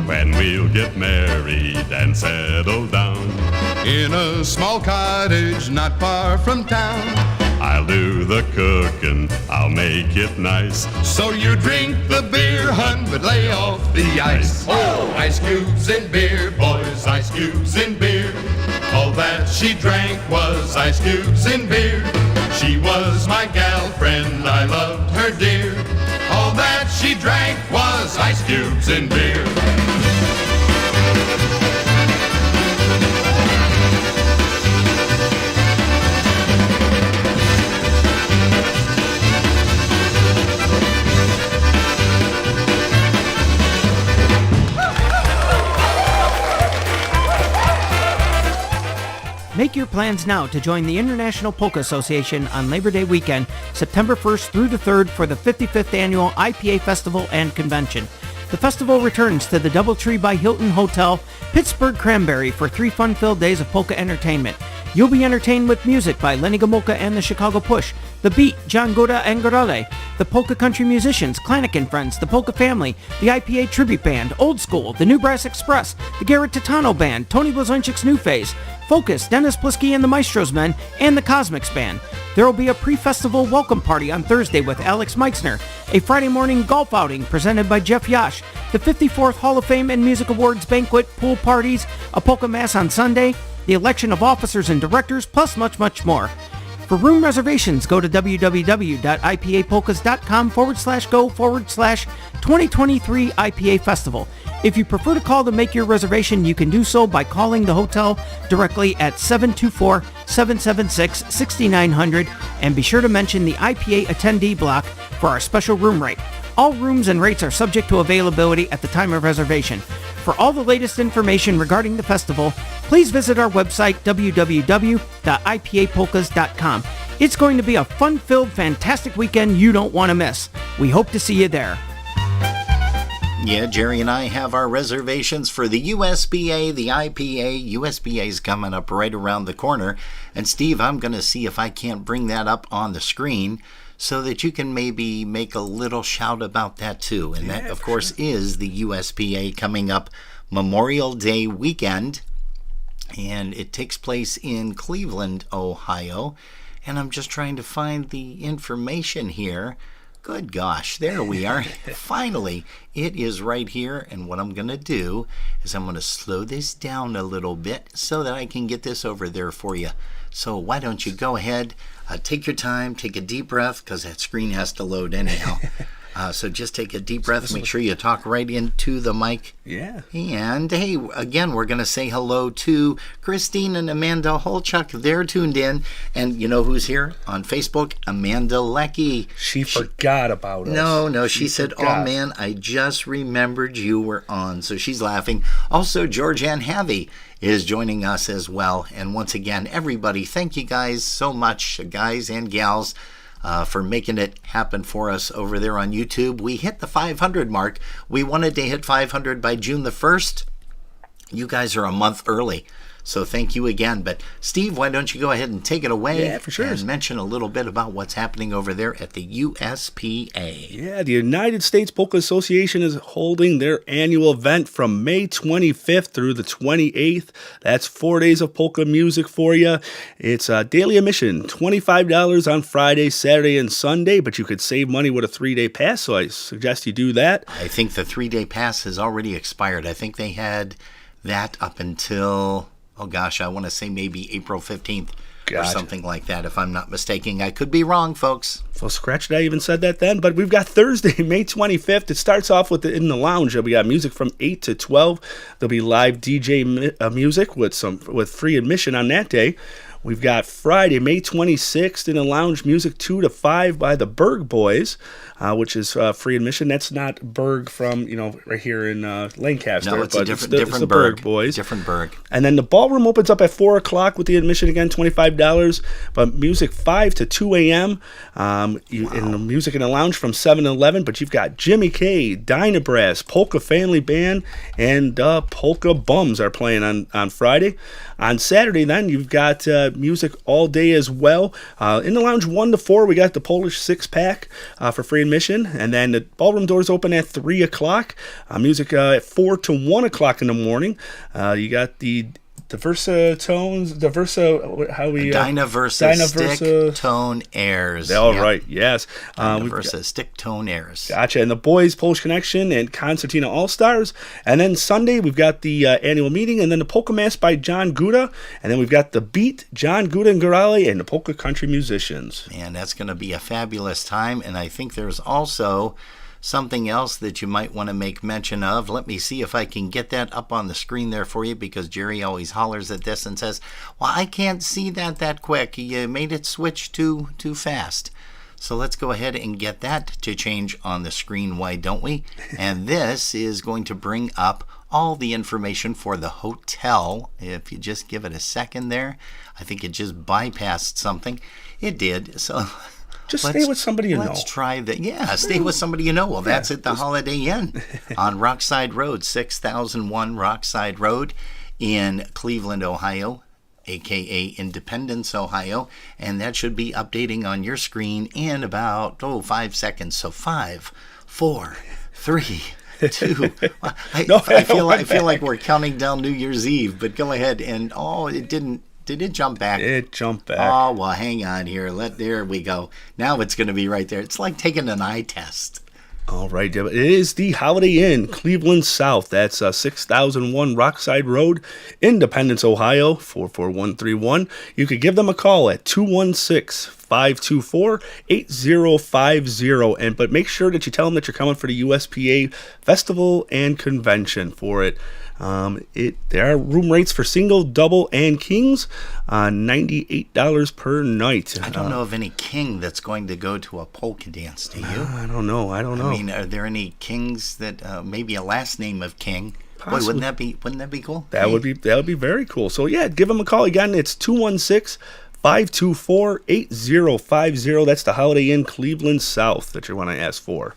Speaker 17: When we'll get married and settle down in a small cottage not far from town, I'll do the cooking, I'll make it nice. So you drink the beer, hun, but lay off the ice. Oh, ice cubes in beer, boys, ice cubes in beer. All that she drank was ice cubes in beer. She was my gal friend, I loved her dear. All that she drank was ice cubes in beer.
Speaker 19: Make your plans now to join the International Polka Association on Labor Day weekend, September 1st through the 3rd for the 55th Annual IPA Festival and Convention. The festival returns to the Doubletree by Hilton Hotel, Pittsburgh Cranberry for 3 fun-filled days of polka entertainment. You'll be entertained with music by Lenny Gomulka and the Chicago Push, The Beat, John Goda and Gorale, the Polka Country Musicians, Klanik and Friends, the Polka Family, the IPA Tribute Band, Old School, the New Brass Express, the Garrett Titano Band, Tony Blazonczyk's New Phase, Focus, Dennis Plisky and the Maestros Men, and the Cosmics Band. There will be a pre-festival welcome party on Thursday with Alex Meixner, a Friday morning golf outing presented by Jeff Yash, the 54th Hall of Fame and Music Awards banquet, pool parties, a polka mass on Sunday, the election of officers and directors, plus much, much more. For room reservations, go to www.ipapolkas.com/go/2023 IPA Festival. If you prefer to call to make your reservation, you can do so by calling the hotel directly at 724-776-6900 and be sure to mention the IPA attendee block for our special room rate. All rooms and rates are subject to availability at the time of reservation. For all the latest information regarding the festival, please visit our website, www.ipapolkas.com. It's going to be a fun-filled, fantastic weekend you don't want to miss. We hope to see you there.
Speaker 1: Yeah, Jerry and I have our reservations for the USBA, the IPA. USBA is coming up right around the corner. And Steve, I'm going to see if I can't bring that up on the screen so that you can maybe make a little shout about that too. And that, of course, is the USBA coming up Memorial Day weekend. And it takes place in Cleveland, Ohio. And I'm just trying to find the information here. Good gosh, there we are. Finally, it is right here. And what I'm going to do is I'm going to slow this down a little bit so that I can get this over there for you. So why don't you go ahead, take your time, take a deep breath, because that screen has to load anyhow. So just take a deep breath, make sure you talk right into the mic.
Speaker 2: Yeah.
Speaker 1: And hey, again, we're going to say hello to Christine and Amanda Holchuk. They're tuned in. And you know who's here on Facebook? Amanda Leckie.
Speaker 2: She forgot about us.
Speaker 1: No, she said, oh man, I just remembered you were on. So she's laughing. Also, Georgianne Havey is joining us as well. And once again, everybody, thank you guys so much, guys and gals, for making it happen for us over there on YouTube. We hit the 500 mark. We wanted to hit 500 by June the 1st. You guys are a month early. So thank you again. But Steve, why don't you go ahead and take it away?
Speaker 2: Yeah, for sure.
Speaker 1: And mention a little bit about what's happening over there at the USPA.
Speaker 2: Yeah, the United States Polka Association is holding their annual event from May 25th through the 28th. That's 4 days of polka music for you. It's daily admission, $25 on Friday, Saturday, and Sunday, but you could save money with a 3-day pass, so I suggest you do that.
Speaker 1: I think the 3-day pass has already expired. I think they had that up until... oh gosh, I want to say maybe April 15th or something like that, if I'm not mistaken. I could be wrong, folks.
Speaker 2: Well, scratch it, I even said that then. But we've got Thursday, May 25th. It starts off with in the lounge. We got music from 8 to 12. There'll be live DJ music with free admission on that day. We've got Friday, May 26th in the lounge, music 2 to 5 by the Berg Boys, which is free admission. That's not Berg from, right here in Lancaster.
Speaker 1: No, it's a different
Speaker 2: it's the Berg Boys.
Speaker 1: Different Berg.
Speaker 2: And then the ballroom opens up at 4 o'clock with the admission, again, $25. But music 5 to 2 a.m. And the music in the lounge from 7 to 11. But you've got Jimmy K, Dynabrass, Polka Family Band, and Polka Bums are playing on Friday. On Saturday, then, you've got music all day as well. In the lounge 1 to 4, we got the Polish 6-pack for free admission. And then the ballroom doors open at 3 o'clock. Music at 4 to 1 o'clock in the morning. You got the Diversa tones,
Speaker 1: Dynaversa stick tone airs.
Speaker 2: All right, yes.
Speaker 1: Dynaversa stick tone airs.
Speaker 2: Gotcha. And the boys, Polish Connection and Concertina All Stars. And then Sunday, we've got the annual meeting, and then the Polka Mass by John Guda. And then we've got the Beat, John Guda and Gorali, and the Polka Country Musicians.
Speaker 1: And that's going to be a fabulous time. And I think there's also something else that you might want to make mention of. Let me see if I can get that up on the screen there for you, because Jerry always hollers at this and says, well, I can't see that quick. You made it switch too fast. So let's go ahead and get that to change on the screen, why don't we? And this is going to bring up all the information for the hotel. If you just give it a second there, I think it just bypassed something. It did. So
Speaker 2: just stay with somebody you know.
Speaker 1: Let's try that. Yeah, stay with somebody you know. Well, that's at the Holiday Inn on Rockside Road, 6001 Rockside Road in Cleveland, Ohio, a.k.a. Independence, Ohio. And that should be updating on your screen in about, 5 seconds. So 5, 4, 3, 2. I feel like we're counting down New Year's Eve, but go ahead. And, it didn't. Did it jump back?
Speaker 2: It jumped back.
Speaker 1: Oh, well, hang on here. There we go. Now it's going to be right there. It's like taking an eye test.
Speaker 2: All right. It is the Holiday Inn, Cleveland South. That's 6001 Rockside Road, Independence, Ohio, 44131. You could give them a call at 216-524-8050. But make sure that you tell them that you're coming for the USPA Festival and Convention for it. There are room rates for single, double, and kings, $98 per night.
Speaker 1: I don't know of any king that's going to go to a polka dance, do you?
Speaker 2: I don't know.
Speaker 1: I mean, are there any kings that, maybe a last name of king? Boy, wouldn't that be cool?
Speaker 2: That would be very cool. So yeah, give them a call again. It's 216-524-8050. That's the Holiday Inn Cleveland South that you want to ask for.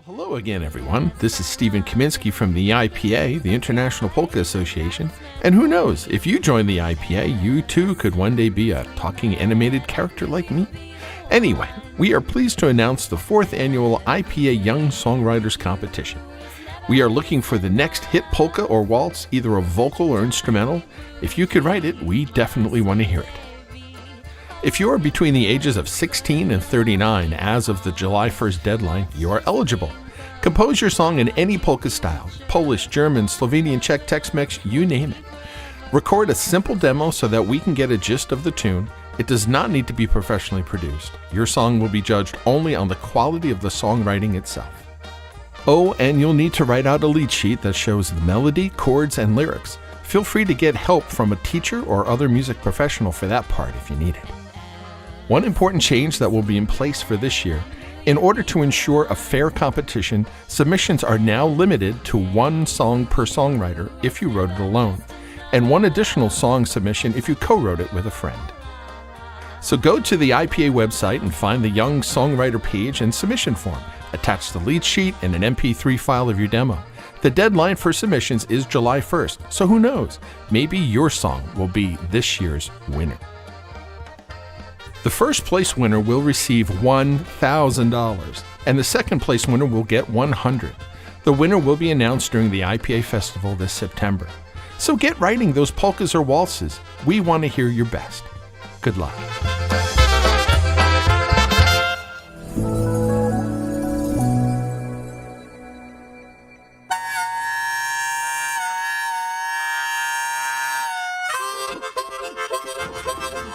Speaker 20: Hello again, everyone. This is Stephen Kaminsky from the IPA, the International Polka Association. And who knows, if you join the IPA, you too could one day be a talking animated character like me. Anyway, we are pleased to announce the 4th annual IPA Young Songwriters Competition. We are looking for the next hit polka or waltz, either a vocal or instrumental. If you could write it, we definitely want to hear it. If you are between the ages of 16 and 39 as of the July 1st deadline, you are eligible. Compose your song in any polka style, Polish, German, Slovenian, Czech, Tex-Mex, you name it. Record a simple demo so that we can get a gist of the tune. It does not need to be professionally produced. Your song will be judged only on the quality of the songwriting itself. Oh, and you'll need to write out a lead sheet that shows the melody, chords, and lyrics. Feel free to get help from a teacher or other music professional for that part if you need it. One important change that will be in place for this year, in order to ensure a fair competition, submissions are now limited to 1 song per songwriter if you wrote it alone, and 1 additional song submission if you co-wrote it with a friend. So go to the IPA website and find the Young Songwriter page and submission form. Attach the lead sheet and an MP3 file of your demo. The deadline for submissions is July 1st, so who knows? Maybe your song will be this year's winner. The first place winner will receive $1,000, and the second place winner will get $100. The winner will be announced during the IPA Festival this September. So get writing those polkas or waltzes. We want to hear your best. Good luck.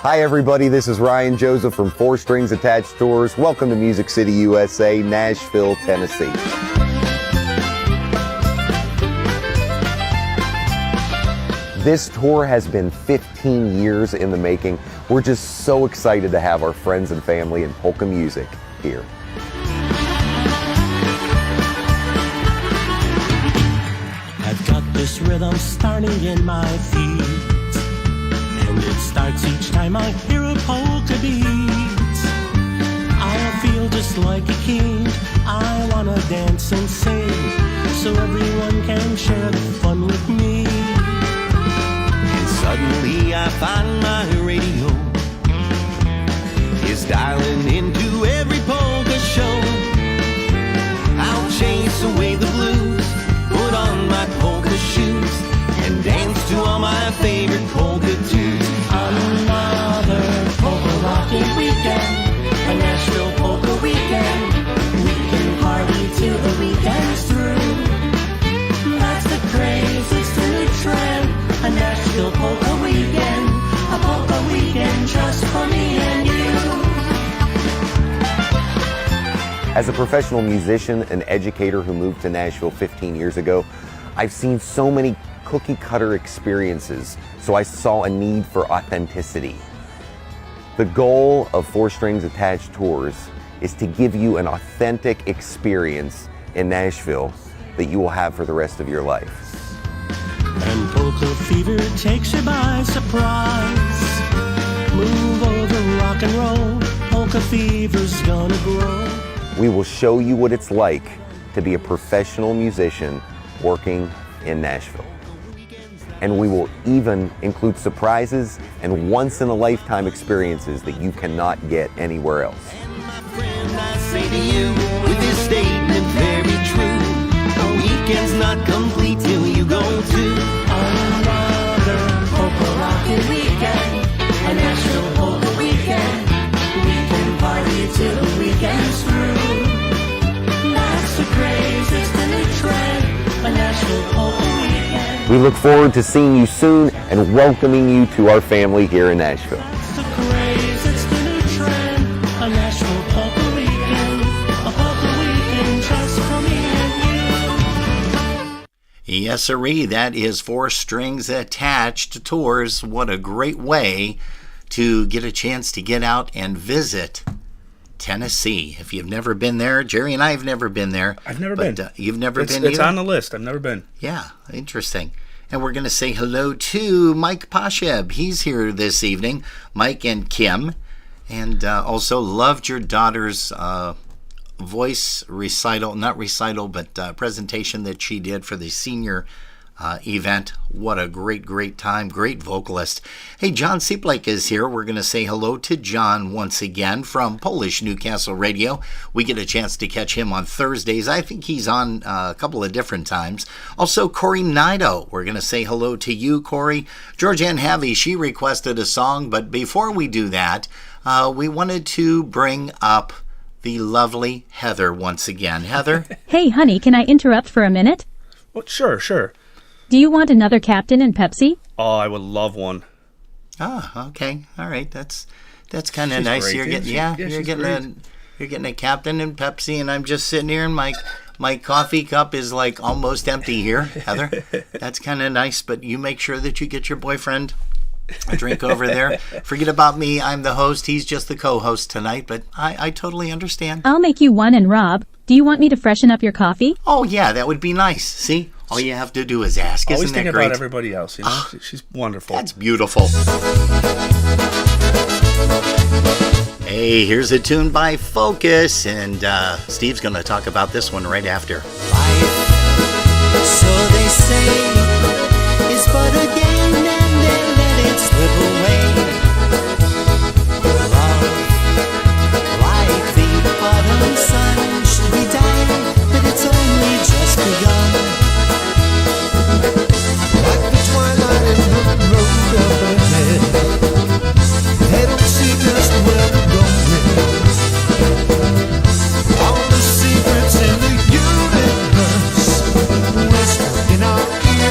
Speaker 21: Hi everybody, this is Ryan Joseph from 4 Strings Attached Tours. Welcome to Music City, USA, Nashville, Tennessee. This tour has been 15 years in the making. We're just so excited to have our friends and family in polka music here.
Speaker 22: I've got this rhythm starting in my feet, and it starts each time I hear a polka beat. I feel just like a king. I wanna dance and sing, so everyone can share the fun with me.
Speaker 23: And suddenly I find my radio is dialing into every polka show. I'll chase away the blues, put on my polka shoes, and dance to all my favorite polka tunes.
Speaker 22: Another polka rocking weekend, a Nashville polka weekend. We can party till the weekend's through. That's the craziest new trend, a Nashville polka weekend, a polka weekend just for me and you.
Speaker 21: As a professional musician and educator who moved to Nashville 15 years ago, I've seen so many cookie cutter experiences, so I saw a need for authenticity. The goal of 4 Strings Attached Tours is to give you an authentic experience in Nashville that you will have for the rest of your life.
Speaker 22: And polka fever takes you by surprise. Move over, rock and roll, polka fever's gonna grow.
Speaker 21: We will show you what it's like to be a professional musician working in Nashville. And we will even include surprises and once-in-a-lifetime experiences that you cannot get anywhere else.
Speaker 23: I say to you, with this statement very true, a weekend's not complete till you go to
Speaker 22: another polka rockin' weekend, a Nashville polka weekend. We can party till the weekend's through. That's the craziest new trend, a Nashville polka weekend.
Speaker 21: We look forward to seeing you soon and welcoming you to our family here in Nashville.
Speaker 22: That's the craziest new trend, a Nashville polka weekend, a polka weekend just for me and you.
Speaker 1: Yes, sirree, that is 4 Strings Attached Tours. What a great way to get a chance to get out and visit Tennessee. If you've never been there, Jerry and I have never been there.
Speaker 2: I've never been.
Speaker 1: You've never been
Speaker 2: It's
Speaker 1: either?
Speaker 2: on the list. I've never been.
Speaker 1: Yeah, interesting. And we're going to say hello to Mike Pasheb. He's here this evening. Mike and Kim. And also loved your daughter's voice recital, not recital, but presentation that she did for the senior event. What a great time. Great vocalist. Hey, John Seaplake is here. We're going to say hello to John once again from Polish Newcastle Radio. We get a chance to catch him on Thursdays. I think he's on a couple of different times. Also, Corey Nido. We're going to say hello to you, Corey. Georgianne Havey, she requested a song, but before we do that, we wanted to bring up the lovely Heather once again. Heather?
Speaker 7: Hey, honey, can I interrupt for a minute?
Speaker 2: Well, sure.
Speaker 7: Do you want another Captain and Pepsi?
Speaker 2: Oh, I would love one.
Speaker 1: Ah, okay. All right. That's kind of
Speaker 2: She's
Speaker 1: nice.
Speaker 2: great.
Speaker 1: You're getting
Speaker 2: She's great.
Speaker 1: you're getting a Captain and Pepsi, and I'm just sitting here, and my coffee cup is like almost empty here, Heather. That's kind of nice, but you make sure that you get your boyfriend a drink over there. Forget about me. I'm the host. He's just the co-host tonight, but I totally understand.
Speaker 7: I'll make you one, and Rob, do you want me to freshen up your coffee?
Speaker 1: Oh, yeah, that would be nice. See? All you have to do is ask.
Speaker 2: Always
Speaker 1: Isn't
Speaker 2: think
Speaker 1: that great?
Speaker 2: about everybody else. You know, she's wonderful.
Speaker 1: That's beautiful. Hey, here's a tune by Focus, and Steve's going to talk about this one right after.
Speaker 23: So they say it's but a game and then let it slip away. Love, like the autumn sun, should be dying, but it's only just begun.
Speaker 13: Like the twilight in the road up ahead, they don't see just where we're going. All the secrets in the universe whisper in our ear.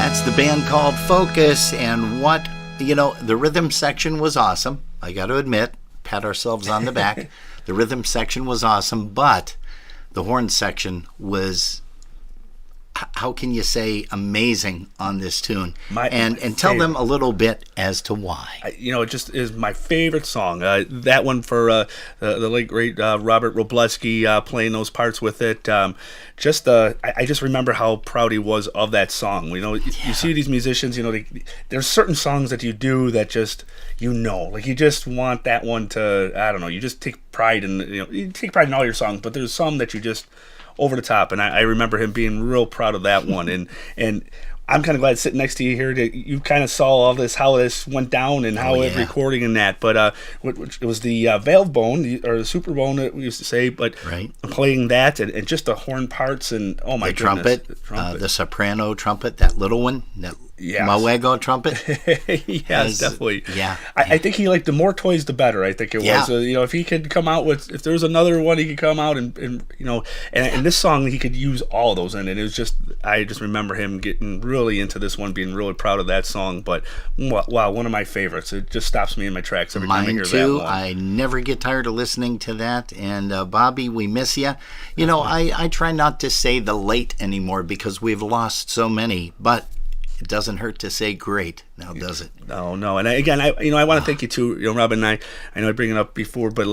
Speaker 1: That's the band called Focus, and what, the rhythm section was awesome. I got to admit, pat ourselves on the back. The rhythm section was awesome, but the horn section was, how can you say, amazing on this tune. And tell them a little bit as to why.
Speaker 2: It just is my favorite song. That one for the late great Robert Robleski playing those parts with it. I just remember how proud he was of that song. You see these musicians. There's certain songs that you do that just like you just want that one to. I don't know. You just take pride in you take pride in all your songs, but there's some that you just over the top, and I remember him being real proud of that one, and I'm kind of glad sitting next to you here that you kind of saw all this, how this went down and how it recording in that, but it was the valve bone, or the super bone that we used to say, but playing that and just the horn parts, and oh my goodness.
Speaker 1: The trumpet, the soprano trumpet, that little one, that Mawego trumpet.
Speaker 2: Yes, definitely.
Speaker 1: Yeah.
Speaker 2: I think he liked the more toys the better. I think it was. If he could come out with, if there was another one, he could come out and this song he could use all of those in it. It was just, I just remember him getting really into this one, being really proud of that song. But wow, one of my favorites. It just stops me in my tracks every time I hear that one. Mine too.
Speaker 1: I never get tired of listening to that. And Bobby, we miss you. I try not to say the late anymore because we've lost so many, but it doesn't hurt to say great, now does it?
Speaker 2: No. And I want to thank you too, Robin and I know I bring it up before, but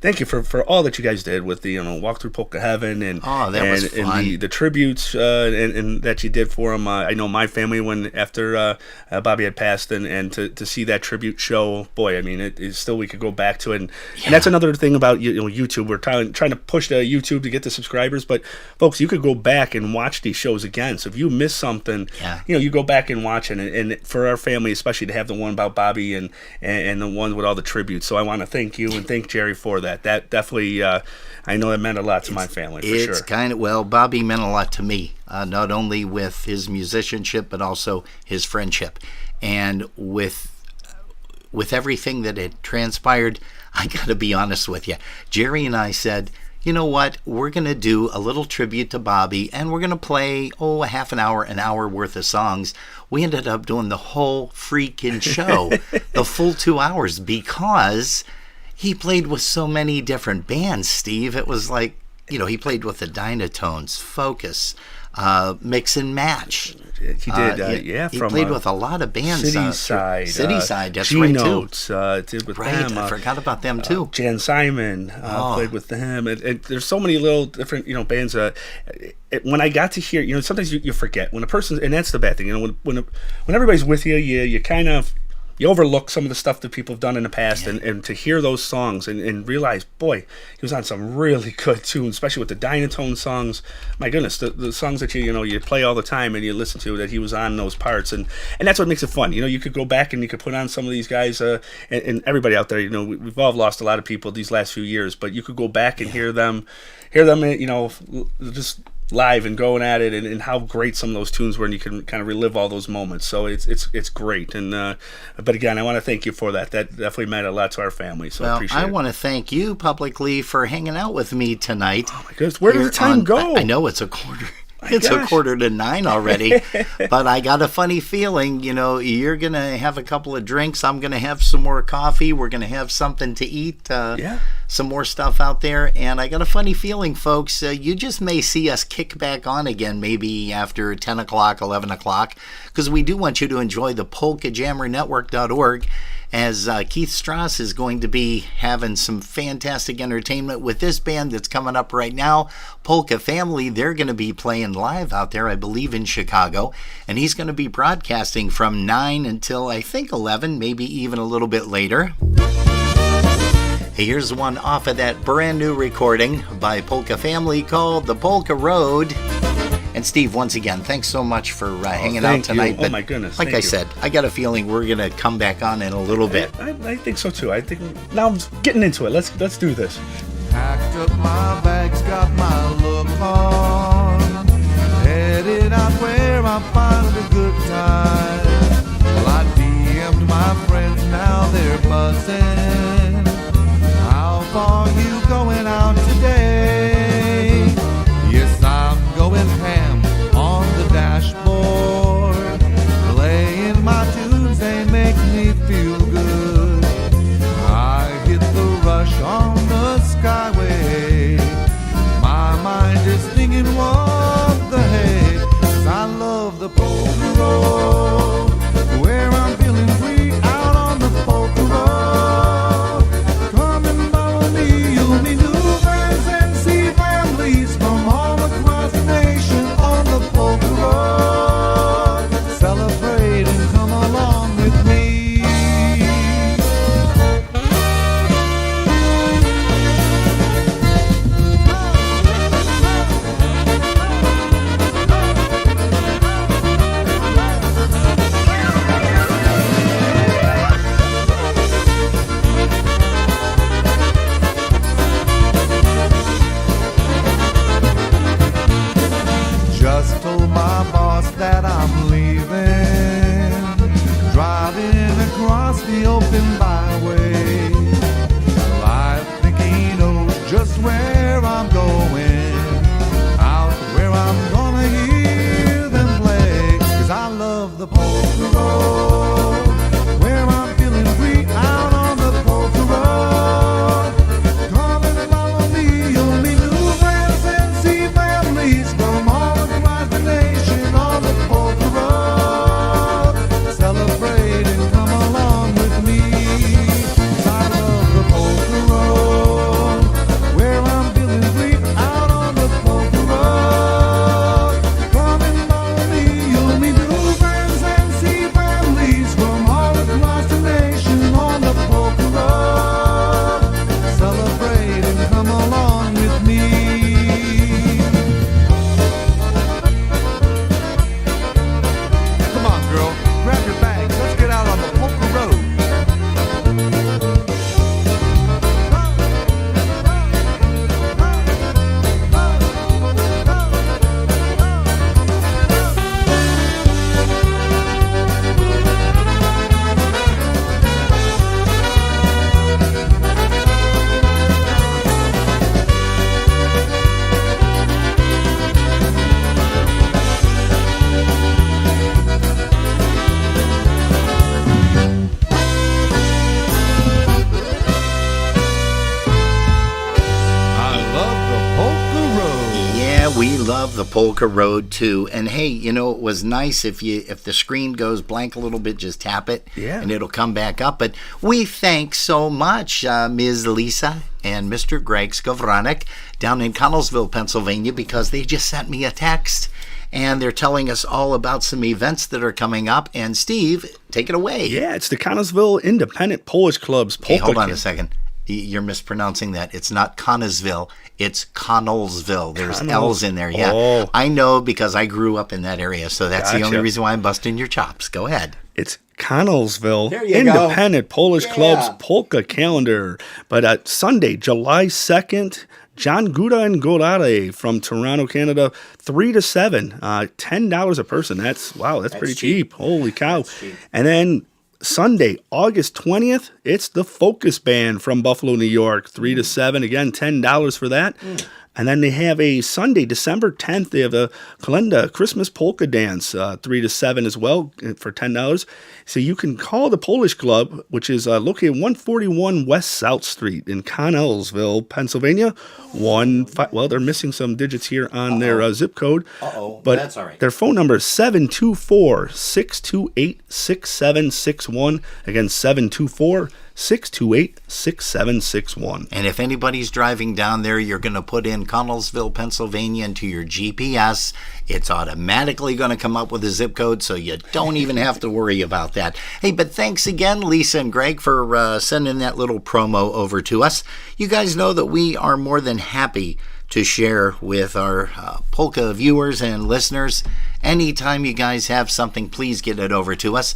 Speaker 2: thank you for all that you guys did with the Walk Through Polka Heaven and
Speaker 1: was fun.
Speaker 2: And the tributes and that you did for them. I know my family, when after Bobby had passed, and to see that tribute show, boy, I mean, it is still, we could go back to it, and that's another thing about YouTube. We're trying to push the YouTube to get the subscribers, but folks, you could go back and watch these shows again. So if you miss something, you go back and watch it, and for our family especially, to have the one about Bobby and the one with all the tributes. So I want to thank you and thank Jerry for that. That definitely, I know it meant a lot to my family, for sure.
Speaker 1: It's Bobby meant a lot to me, not only with his musicianship, but also his friendship. And with everything that had transpired, I got to be honest with you. Jerry and I said, you know what, we're going to do a little tribute to Bobby, and we're going to play, a half an hour worth of songs. We ended up doing the whole freaking show, the full 2 hours, because he played with so many different bands, Steve. It was like, he played with the Dynatones, Focus, Mix and Match.
Speaker 2: He did,
Speaker 1: he played with a lot of bands.
Speaker 2: Cityside,
Speaker 1: that's
Speaker 2: G-Notes,
Speaker 1: right,
Speaker 2: too. Did with
Speaker 1: right,
Speaker 2: them.
Speaker 1: I forgot about them, too.
Speaker 2: Jan Simon played with them. And there's so many little different, bands. When I got to hear, sometimes you forget. When a person, and that's the bad thing, when everybody's with you, you kind of, you overlook some of the stuff that people have done in the past, and to hear those songs and realize, boy, he was on some really good tunes, especially with the Dynatone songs. My goodness, the songs that you play all the time and you listen to, that he was on those parts, and that's what makes it fun. You could go back and you could put on some of these guys, and everybody out there. We've all lost a lot of people these last few years, but you could go back and hear them, just live and going at it, and how great some of those tunes were, and you can kind of relive all those moments. So it's great. And but again, I want to thank you for that. That definitely meant a lot to our family. So I appreciate it.
Speaker 1: I want to thank you publicly for hanging out with me tonight.
Speaker 2: Oh my goodness, where did the time go?
Speaker 1: I know it's a quarter. It's a 8:45 already, but I got a funny feeling, you're going to have a couple of drinks. I'm going to have some more coffee. We're going to have something to eat, some more stuff out there. And I got a funny feeling, folks, you just may see us kick back on again, maybe after 10 o'clock, 11 o'clock, because we do want you to enjoy the PolkaJammerNetwork.org, as Keith Strauss is going to be having some fantastic entertainment with this band that's coming up right now, Polka Family. They're going to be playing live out there, I believe, in Chicago, and he's going to be broadcasting from 9 until, I think, 11, maybe even a little bit later. Here's one off of that brand new recording by Polka Family called The Polka Road. And Steve, once again, thanks so much for hanging out tonight.
Speaker 2: Oh my goodness!
Speaker 1: Like I said, I got a feeling we're gonna come back on in a little bit.
Speaker 2: I think so too. I think now I'm getting into it. Let's do this.
Speaker 3: Packed up my bags, got my look on, headed out where I find a good time. Well, I DM'd my friends, now they're buzzing. How far you going out today? Yes, I'm going ham on the dashboard. just told my boss that I'm leaving, driving across the open byway. Well, I think he knows just where I'm going, out where I'm gonna hear them play. 'Cause I love the polka road, where I'm feeling free out on the polka road. Come and follow me, you'll meet new friends and see families from all across the nation on the polka road. Celebrate and come along with me. 'Cause I love the polka road, where I'm feeling free out on the polka road. Come and follow me, you'll meet new friends and see families from all across the nation on the polka road. Celebrate and come along with me. Come on, girl, grab your bags, let's get out on the polka road.
Speaker 1: Yeah, we love the polka road too. And hey, you know, it was nice if the screen goes blank a little bit, just tap it, and it'll come back up. But we thank so much Ms. Lisa and Mr. Greg Skowronek down in Connellsville, Pennsylvania, because they just sent me a text and they're telling us all about some events that are coming up. And Steve, take it away.
Speaker 2: Yeah, it's the Connellsville Independent Polish Club's polka.
Speaker 1: Hey, hold on a second. You're mispronouncing that. It's not Connellsville. It's Connellsville. There's L's in there. Yeah.
Speaker 2: Oh.
Speaker 1: I know because I grew up in that area. So that's the only
Speaker 2: Gotcha.
Speaker 1: reason why I'm busting your chops. Go ahead.
Speaker 2: It's Connellsville
Speaker 1: There you
Speaker 2: Independent
Speaker 1: go.
Speaker 2: Polish
Speaker 1: Yeah.
Speaker 2: Club's polka calendar. But Sunday, July 2nd, John Guda and Godare from Toronto, Canada, 3 to 7, $10 a person. That's pretty cheap. Holy cow. And then Sunday, August 20th, it's the Focus Band from Buffalo, New York, 3 to 7. Again, $10 for that. And then they have a Sunday, December 10th, they have a Kalenda Christmas Polka Dance, 3 to 7 as well for $10. So you can call the Polish Club, which is located 141 West South Street in Connellsville, Pennsylvania. They're missing some digits here on their zip code. But
Speaker 1: that's all right.
Speaker 2: Their phone number is 724-628-6761. Again, 724-628-6761.
Speaker 1: And if anybody's driving down there, you're going to put in Connellsville, Pennsylvania into your GPS. It's automatically going to come up with a zip code, so you don't even have to worry about that. Hey, but thanks again, Lisa and Greg, for sending that little promo over to us. You guys know that we are more than happy to share with our polka viewers and listeners. Anytime you guys have something, please get it over to us.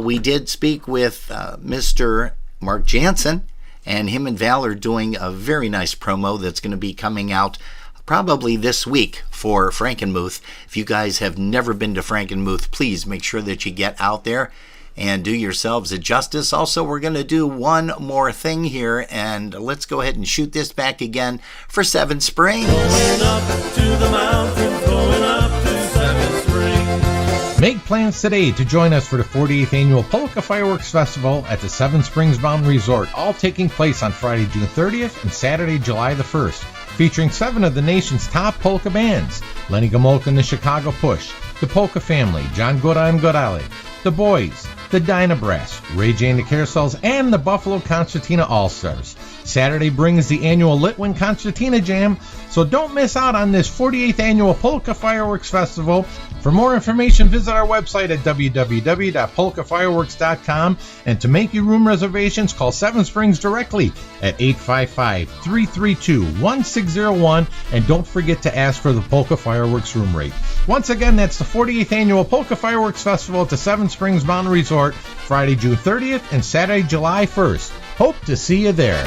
Speaker 1: We did speak with Mr. Mark Jansen, and him and Val are doing a very nice promo that's going to be coming out probably this week for Frankenmuth. If you guys have never been to Frankenmuth, please make sure that you get out there and do yourselves a justice. Also, we're going to do one more thing here, and let's go ahead and shoot this back again for Seven Springs.
Speaker 9: Going up to the mountains, going up to Seven Springs.
Speaker 6: Make plans today to join us for the 48th Annual Polka Fireworks Festival at the Seven Springs Mountain Resort, all taking place on Friday, June 30th and Saturday, July the 1st, featuring 7 of the nation's top polka bands: Lenny Gomolka and the Chicago Push, the Polka Family, John Goda and Godale, the Boys, the Dyna Brass, Ray J and the Carousels, and the Buffalo Concertina All-Stars. Saturday brings the annual Litwin Concertina Jam, so don't miss out on this 48th Annual Polka Fireworks Festival. For more information, visit our website at www.polkafireworks.com, and to make your room reservations, call Seven Springs directly at 855-332-1601, and don't forget to ask for the Polka Fireworks room rate. Once again, that's the 48th Annual Polka Fireworks Festival at the Seven Springs Mountain Resort, Friday, June 30th and Saturday, July 1st. Hope to see you there.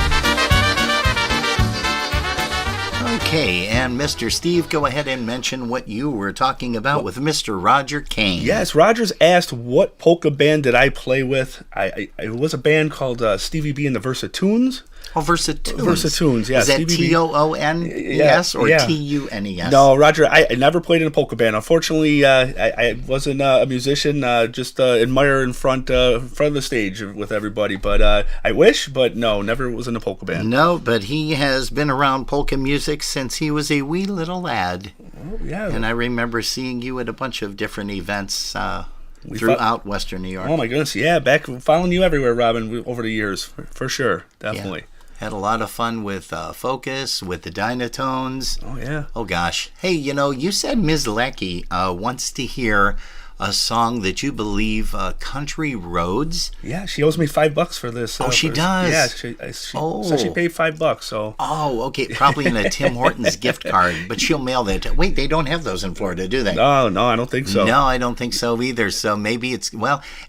Speaker 1: Okay, and Mr. Steve, go ahead and mention what you were talking about with Mr. Roger Kane.
Speaker 2: Yes, Rogers asked what polka band did I play with. It was a band called Stevie B and the Versatoons.
Speaker 1: Oh, Versatoons.
Speaker 2: Versatoons, yeah.
Speaker 1: Is that
Speaker 2: Stevie B.
Speaker 1: T-O-O-N-E-S or
Speaker 2: yeah.
Speaker 1: T-U-N-E-S?
Speaker 2: No, Roger, I never played in a polka band. Unfortunately, I wasn't a musician, just admire in front of the stage with everybody. But I wish, but no, never was in a polka band.
Speaker 1: No, but he has been around polka music since he was a wee little lad.
Speaker 2: Oh, yeah.
Speaker 1: And I remember seeing you at a bunch of different events throughout Western New York.
Speaker 2: Oh, my goodness, yeah. Back following you everywhere, Robin, over the years, for sure, definitely.
Speaker 1: Yeah. Had a lot of fun with Focus, with the Dynatones.
Speaker 2: Oh, yeah.
Speaker 1: Oh, gosh. Hey, you said Ms. Leckie wants to hear a song that you believe, Country Roads.
Speaker 2: Yeah, she owes me $5 for this.
Speaker 1: Oh, she does?
Speaker 2: Yeah, she so she paid $5, so.
Speaker 1: Oh, okay. Probably in a Tim Hortons gift card, but she'll mail that. Wait, they don't have those in Florida, do they?
Speaker 2: No, I don't think so.
Speaker 1: No, I don't think so either. So maybe it's,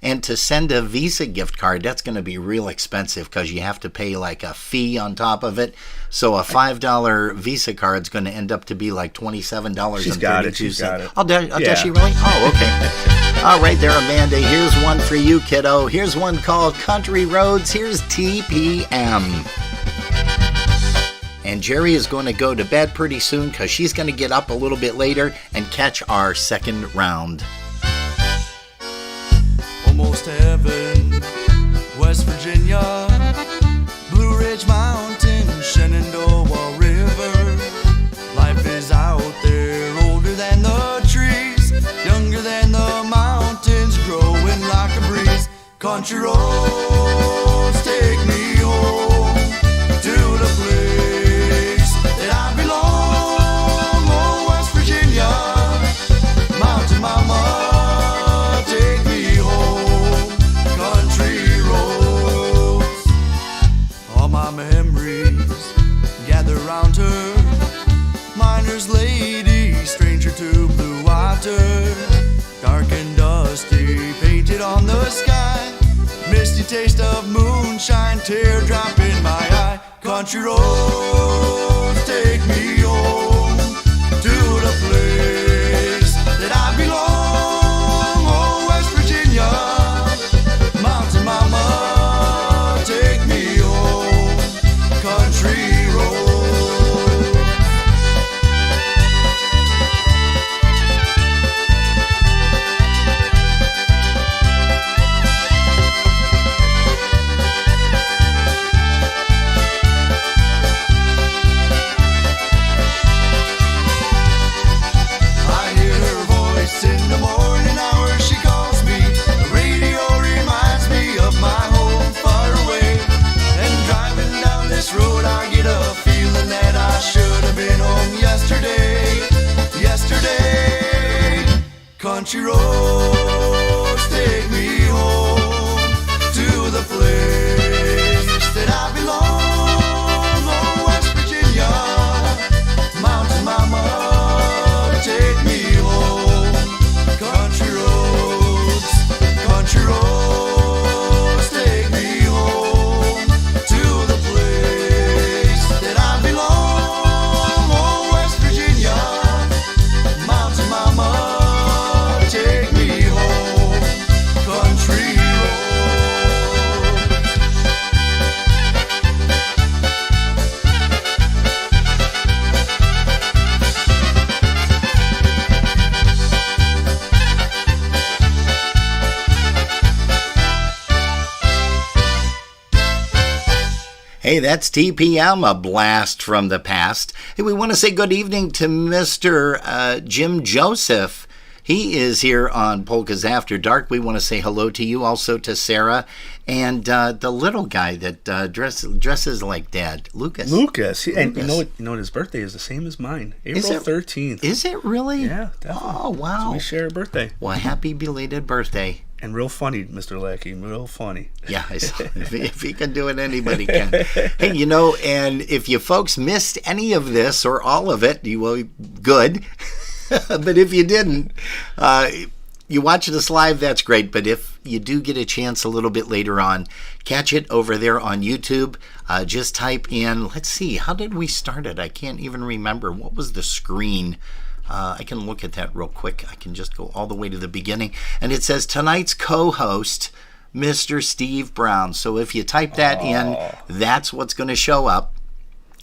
Speaker 1: and to send a Visa gift card, that's going to be real expensive because you have to pay like a fee on top of it. So a $5 Visa card is going to end up to be like $27.32.
Speaker 2: She's got it.
Speaker 1: Oh, does she really? Oh, okay. All right there, Amanda. Here's one for you, kiddo. Here's one called Country Roads. Here's TPM. And Jerry is going to go to bed pretty soon because she's going to get up a little bit later and catch our second round.
Speaker 3: Almost heaven, West Virginia, Blue Ridge Mountain, Shenandoah River. Life is out there, older than the trees, younger than the mountains, growing like a breeze. Country roads take me home to the place that I belong. Oh, West Virginia, mountain mama, take me home. Country roads, all my memories gather round her. Miner's lady, stranger to blue water, dark and dusty, painted on the sky. Misty taste of moonshine, teardrop in my eye. Country roads take me home to the place that I belong. Oh, West Virginia, mountain mama, take me home. Country roads. Country roads take me home to the place that I belong. Oh, West Virginia, mountain mama, take me home. Country roads take me home to the place that I belong. Oh, West Virginia, mountain mama.
Speaker 1: Hey, that's TPM, a blast from the past. Hey, we want to say good evening to Mr. Jim Joseph. He is here on Polkas After Dark. We want to say hello to you, also to Sarah, and the little guy that dresses like Dad, Lucas.
Speaker 2: Lucas. And you know what? His birthday is the same as mine, April 13th.
Speaker 1: Is it really?
Speaker 2: Yeah, definitely.
Speaker 1: Oh, wow.
Speaker 2: So we share a birthday.
Speaker 1: Well, happy belated birthday.
Speaker 2: And real funny, Mr. Leckie, real funny.
Speaker 1: Yeah, if he can do it, anybody can. Hey, and if you folks missed any of this or all of it, good. But if you didn't, you watch this live, that's great. But if you do get a chance a little bit later on, catch it over there on YouTube. Just type in, let's see, how did we start it? I can't even remember. What was the screen? I can look at that real quick. I can just go all the way to the beginning. And it says tonight's co-host, Mr. Steve Brown. So if you type that in, that's what's going to show up.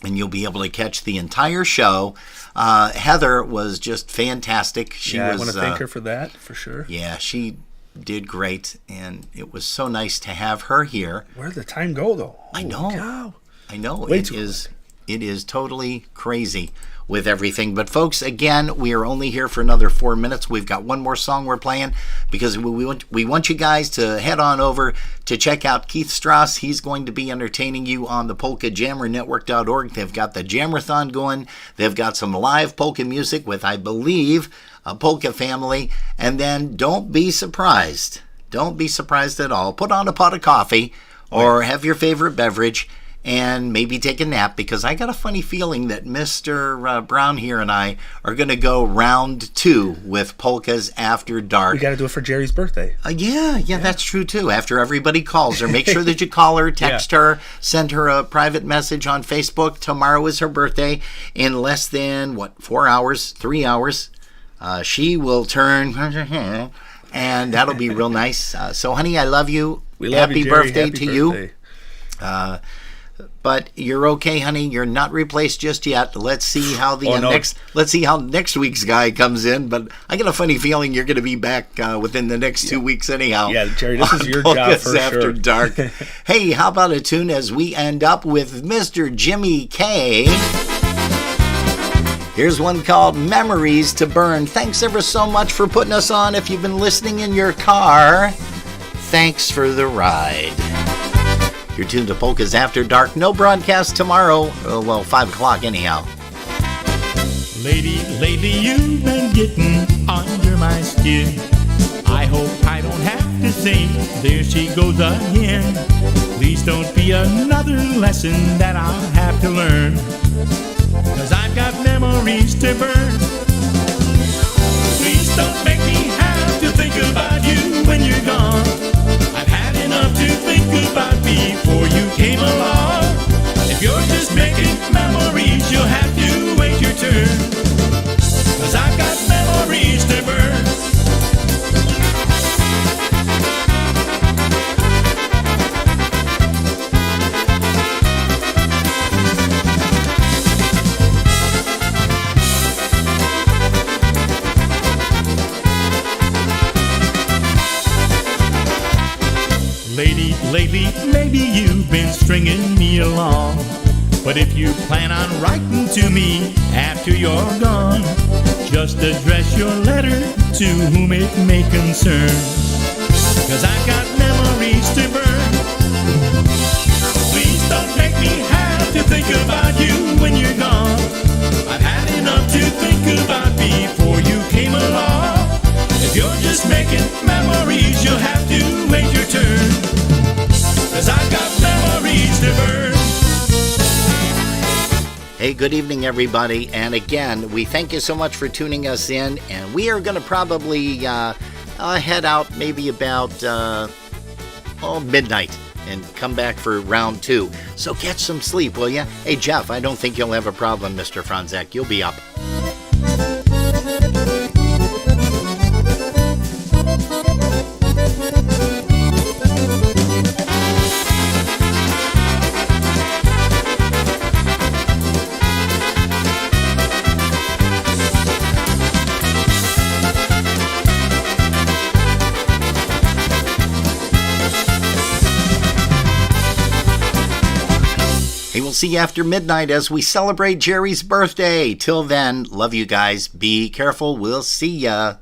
Speaker 1: And you'll be able to catch the entire show. Heather was just fantastic.
Speaker 2: I want to thank her for that, for sure.
Speaker 1: Yeah, she did great. And it was so nice to have her here.
Speaker 2: Where did the time go, though?
Speaker 1: I know. I know.
Speaker 2: It
Speaker 1: is totally crazy with everything. But folks, again, we are only here for another 4 minutes. We've got one more song we're playing because we want you guys to head on over to check out Keith Strauss. He's going to be entertaining you on the PolkaJammerNetwork.org. They've got the Jamrathon going. They've got some live polka music with, I believe, a polka family. And then don't be surprised. Don't be surprised at all. Put on a pot of coffee or have your favorite beverage and maybe take a nap, because I got a funny feeling that Mr. Brown here and I are going to go round 2 with Polkas After Dark.
Speaker 2: We got to do it for Jerry's birthday.
Speaker 1: Yeah, that's true too. After everybody calls her, make sure that you call her, text her, send her a private message on Facebook. Tomorrow is her birthday. In less than, 3 hours, she will turn, and that'll be real nice. So, honey, I love you.
Speaker 2: We love you, Jerry.
Speaker 1: Birthday
Speaker 2: Happy
Speaker 1: to
Speaker 2: birthday.
Speaker 1: you. But you're okay, honey. You're not replaced just yet. Let's see how next week's guy comes in. But I got a funny feeling you're going to be back within the next 2 weeks anyhow.
Speaker 2: Yeah, Jerry, this is your job for
Speaker 1: After
Speaker 2: sure.
Speaker 1: Dark. Hey, how about a tune as we end up with Mr. Jimmy K? Here's one called Memories to Burn. Thanks ever so much for putting us on. If you've been listening in your car, thanks for the ride. You're tuned to Polkas After Dark. No broadcast tomorrow. 5 o'clock anyhow.
Speaker 5: Lady, lately you've been getting under my skin. I hope I don't have to say, there she goes again. Please don't be another lesson that I'll have to learn, 'cause I've got memories to burn. Please don't make me have to think about you when you're gone. I've had enough to think about before you came along. If you're just making memories, you'll have to wait your turn, 'cause I've got memories to burn. Lately, maybe you've been stringing me along, but if you plan on writing to me after you're gone, just address your letter to whom it may concern, 'cause I've got memories to burn. Please don't make me have to think about you when you're gone. I've had enough to think about before you came along. If you're just making memories, you'll have to wait your turn, 'cause I've got memories to burn.
Speaker 1: Hey, good evening, everybody. And again, we thank you so much for tuning us in. And we are going to probably head out maybe about midnight and come back for round 2. So catch some sleep, will you? Hey, Jeff, I don't think you'll have a problem, Mr. Franzak. You'll be up. We'll see you after midnight as we celebrate Jerry's birthday. Till then, love you guys. Be careful. We'll see ya.